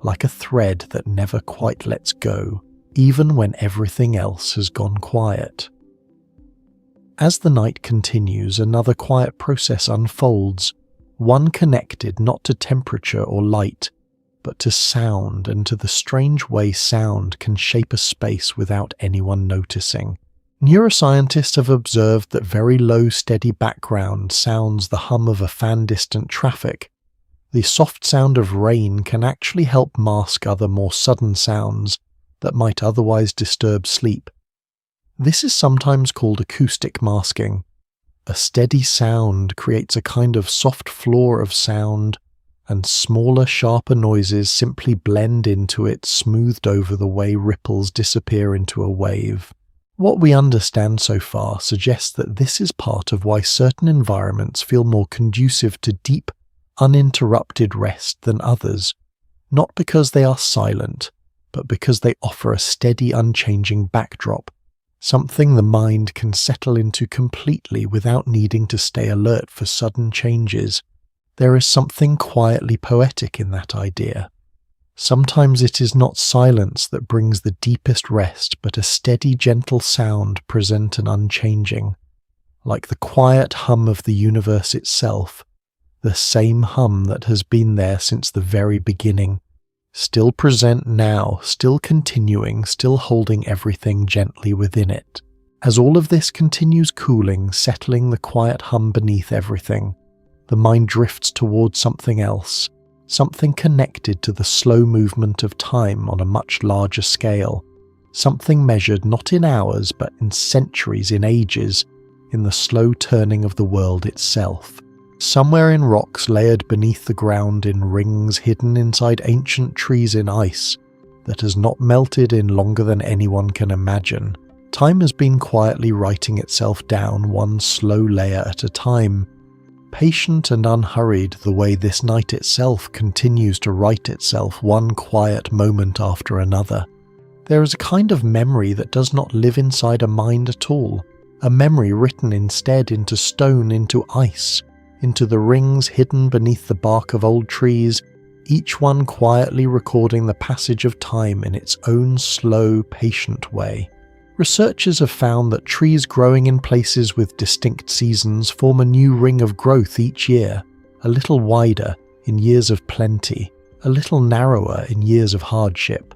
like a thread that never quite lets go, even when everything else has gone quiet. As the night continues, another quiet process unfolds, one connected not to temperature or light, but to sound and to the strange way sound can shape a space without anyone noticing. Neuroscientists have observed that very low, steady background sounds, the hum of a fan, distant traffic. The soft sound of rain can actually help mask other more sudden sounds that might otherwise disturb sleep. This is sometimes called acoustic masking. A steady sound creates a kind of soft floor of sound, and smaller, sharper noises simply blend into it, smoothed over the way ripples disappear into a wave. What we understand so far suggests that this is part of why certain environments feel more conducive to deep, uninterrupted rest than others, not because they are silent, but because they offer a steady, unchanging backdrop, something the mind can settle into completely without needing to stay alert for sudden changes. There is something quietly poetic in that idea. Sometimes it is not silence that brings the deepest rest, but a steady, gentle sound present and unchanging, like the quiet hum of the universe itself, the same hum that has been there since the very beginning, still present now, still continuing, still holding everything gently within it. As all of this continues cooling, settling the quiet hum beneath everything, the mind drifts towards something else, something connected to the slow movement of time on a much larger scale, something measured not in hours but in centuries, in ages, in the slow turning of the world itself. Somewhere in rocks layered beneath the ground, in rings hidden inside ancient trees in ice that has not melted in longer than anyone can imagine, time has been quietly writing itself down one slow layer at a time, patient and unhurried the way this night itself continues to write itself one quiet moment after another. There is a kind of memory that does not live inside a mind at all, a memory written instead into stone, into ice, into the rings hidden beneath the bark of old trees, each one quietly recording the passage of time in its own slow, patient way. Researchers have found that trees growing in places with distinct seasons form a new ring of growth each year, a little wider in years of plenty, a little narrower in years of hardship.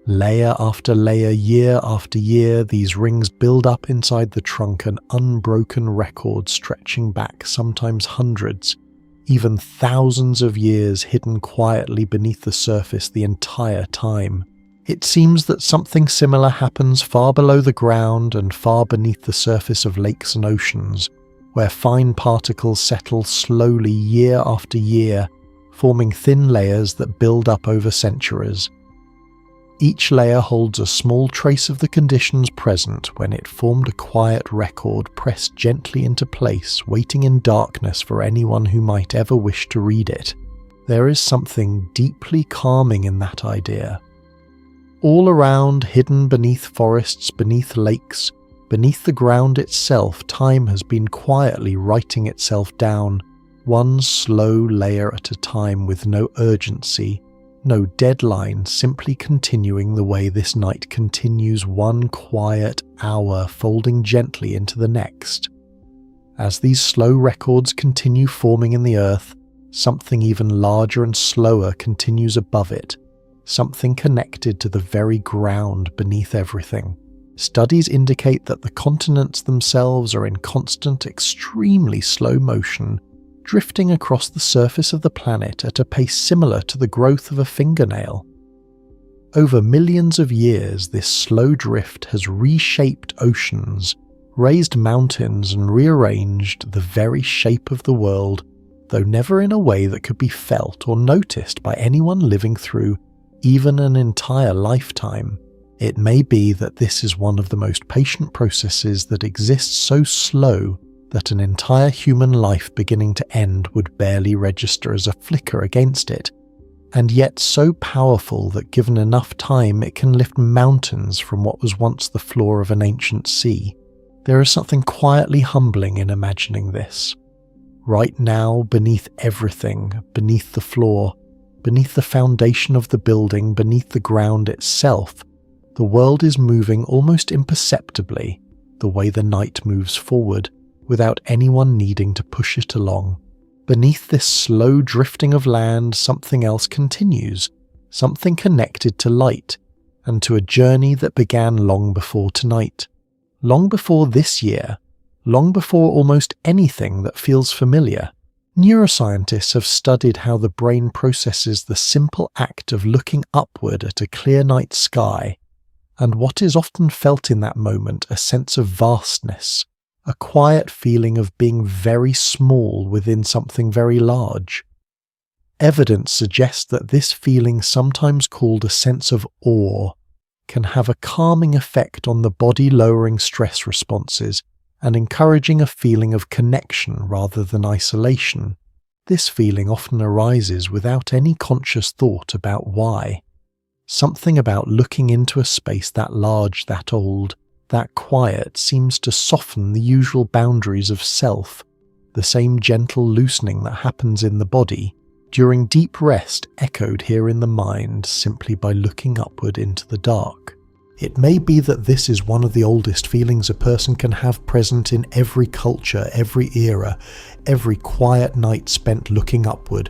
Layer after layer, year after year, these rings build up inside the trunk, an unbroken record stretching back sometimes hundreds, even thousands of years, hidden quietly beneath the surface the entire time. It seems that something similar happens far below the ground and far beneath the surface of lakes and oceans, where fine particles settle slowly year after year, forming thin layers that build up over centuries. Each layer holds a small trace of the conditions present when it formed a quiet record pressed gently into place, waiting in darkness for anyone who might ever wish to read it. There is something deeply calming in that idea. All around, hidden beneath forests, beneath lakes, beneath the ground itself, time has been quietly writing itself down, one slow layer at a time, with no urgency, no deadline, simply continuing the way this night continues, one quiet hour folding gently into the next. As these slow records continue forming in the earth, something even larger and slower continues above it, something connected to the very ground beneath everything. Studies indicate that the continents themselves are in constant, extremely slow motion, drifting across the surface of the planet at a pace similar to the growth of a fingernail. Over millions of years, this slow drift has reshaped oceans, raised mountains, and rearranged the very shape of the world, though never in a way that could be felt or noticed by anyone living through even an entire lifetime. It may be that this is one of the most patient processes that exists, so slow that an entire human life beginning to end would barely register as a flicker against it, and yet so powerful that given enough time it can lift mountains from what was once the floor of an ancient sea. There is something quietly humbling in imagining this. Right now, beneath everything, beneath the floor, beneath the foundation of the building, beneath the ground itself, the world is moving almost imperceptibly, the way the night moves forward, without anyone needing to push it along. Beneath this slow drifting of land, something else continues, something connected to light, and to a journey that began long before tonight, long before this year, long before almost anything that feels familiar. Neuroscientists have studied how the brain processes the simple act of looking upward at a clear night sky, and what is often felt in that moment, a sense of vastness, a quiet feeling of being very small within something very large. Evidence suggests that this feeling, sometimes called a sense of awe, can have a calming effect on the body, lowering stress responses and encouraging a feeling of connection rather than isolation. This feeling often arises without any conscious thought about why. Something about looking into a space that large, that old, that quiet seems to soften the usual boundaries of self, the same gentle loosening that happens in the body during deep rest echoed here in the mind simply by looking upward into the dark. It may be that this is one of the oldest feelings a person can have present in every culture, every era, every quiet night spent looking upward,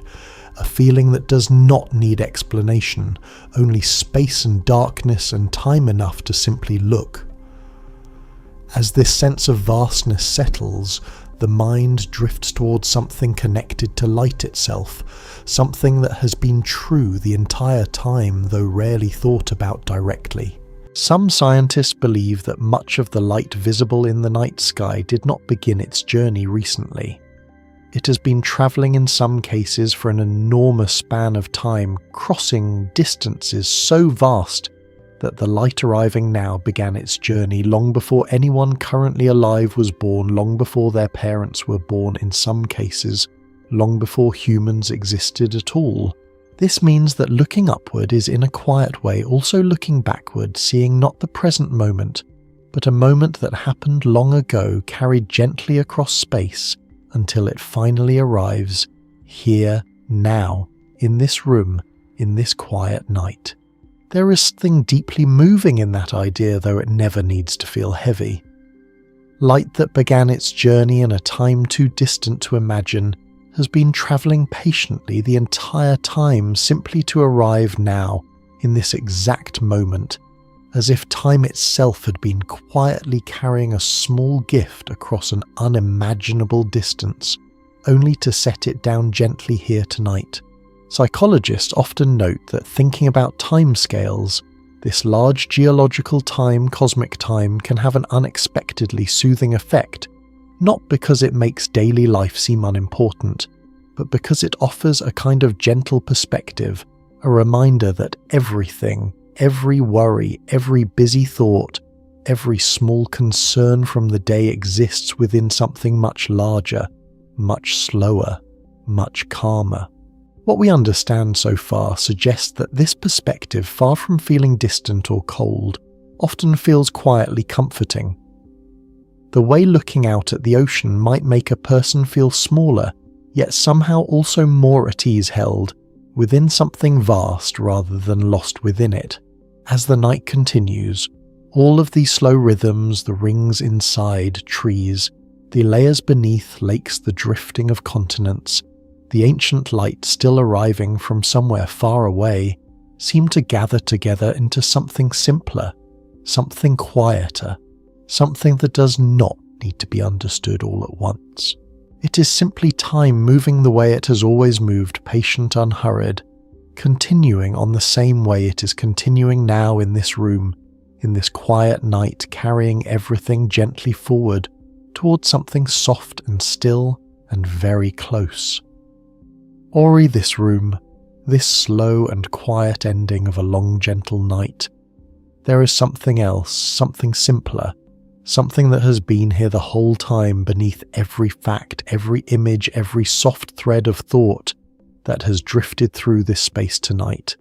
a feeling that does not need explanation, only space and darkness and time enough to simply look. As this sense of vastness settles, the mind drifts towards something connected to light itself, something that has been true the entire time, though rarely thought about directly. Some scientists believe that much of the light visible in the night sky did not begin its journey recently. It has been travelling in some cases for an enormous span of time, crossing distances so vast that the light arriving now began its journey long before anyone currently alive was born, long before their parents were born in some cases, long before humans existed at all. This means that looking upward is in a quiet way also looking backward, seeing not the present moment, but a moment that happened long ago, carried gently across space until it finally arrives here, now, in this room, in this quiet night. There is something deeply moving in that idea, though it never needs to feel heavy. Light that began its journey in a time too distant to imagine has been travelling patiently the entire time simply to arrive now, in this exact moment, as if time itself had been quietly carrying a small gift across an unimaginable distance, only to set it down gently here tonight. Psychologists often note that thinking about timescales, this large geological time, cosmic time, can have an unexpectedly soothing effect, not because it makes daily life seem unimportant, but because it offers a kind of gentle perspective, a reminder that everything, every worry, every busy thought, every small concern from the day exists within something much larger, much slower, much calmer. What we understand so far suggests that this perspective, far from feeling distant or cold, often feels quietly comforting. The way looking out at the ocean might make a person feel smaller, yet somehow also more at ease, held within something vast rather than lost within it. As the night continues, all of these slow rhythms, the rings inside trees, the layers beneath lakes, the drifting of continents, the ancient light still arriving from somewhere far away, seem to gather together into something simpler, something quieter, something that does not need to be understood all at once. It is simply time moving the way it has always moved, patient, unhurried, continuing on the same way it is continuing now in this room, in this quiet night, carrying everything gently forward towards something soft and still and very close. Ori, this room, this slow and quiet ending of a long gentle night. There is something else, something simpler, something that has been here the whole time beneath every fact, every image, every soft thread of thought that has drifted through this space tonight.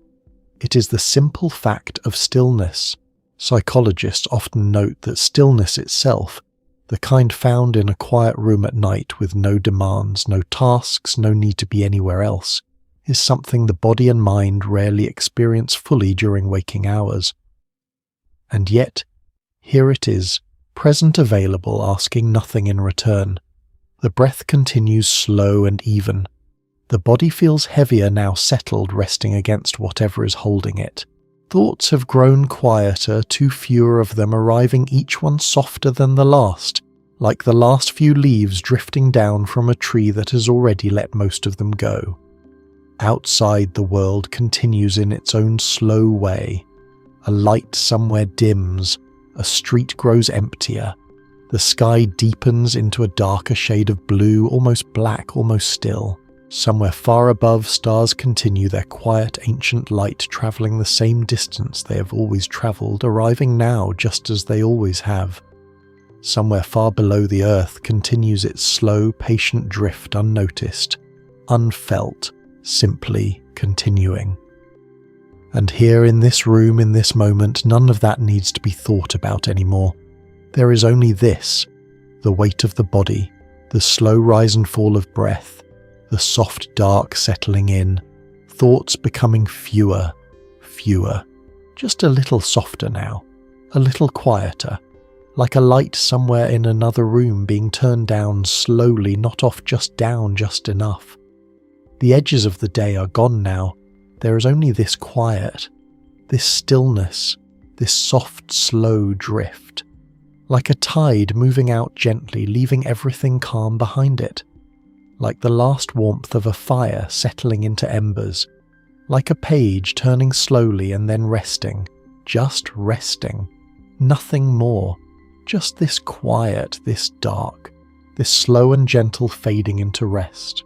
It is the simple fact of stillness. Psychologists often note that stillness itself, the kind found in a quiet room at night with no demands, no tasks, no need to be anywhere else, is something the body and mind rarely experience fully during waking hours. And yet, here it is, present, available, asking nothing in return. The breath continues slow and even. The body feels heavier now, settled, resting against whatever is holding it. Thoughts have grown quieter, too fewer of them, arriving each one softer than the last, like the last few leaves drifting down from a tree that has already let most of them go. Outside, the world continues in its own slow way. A light somewhere dims, a street grows emptier. The sky deepens into a darker shade of blue, almost black, almost still. Somewhere far above, stars continue their quiet ancient light, travelling the same distance they have always travelled, arriving now just as they always have. Somewhere far below, the earth continues its slow, patient drift unnoticed, unfelt, simply continuing. And here in this room, in this moment, none of that needs to be thought about anymore. There is only this, the weight of the body, the slow rise and fall of breath, the soft dark settling in, thoughts becoming fewer, just a little softer now, a little quieter, like a light somewhere in another room being turned down slowly, not off, just down just enough. The edges of the day are gone now. There is only this quiet, this stillness, this soft, slow drift, like a tide moving out gently, leaving everything calm behind it, like the last warmth of a fire settling into embers, like a page turning slowly and then resting, just resting, nothing more, just this quiet, this dark, this slow and gentle fading into rest.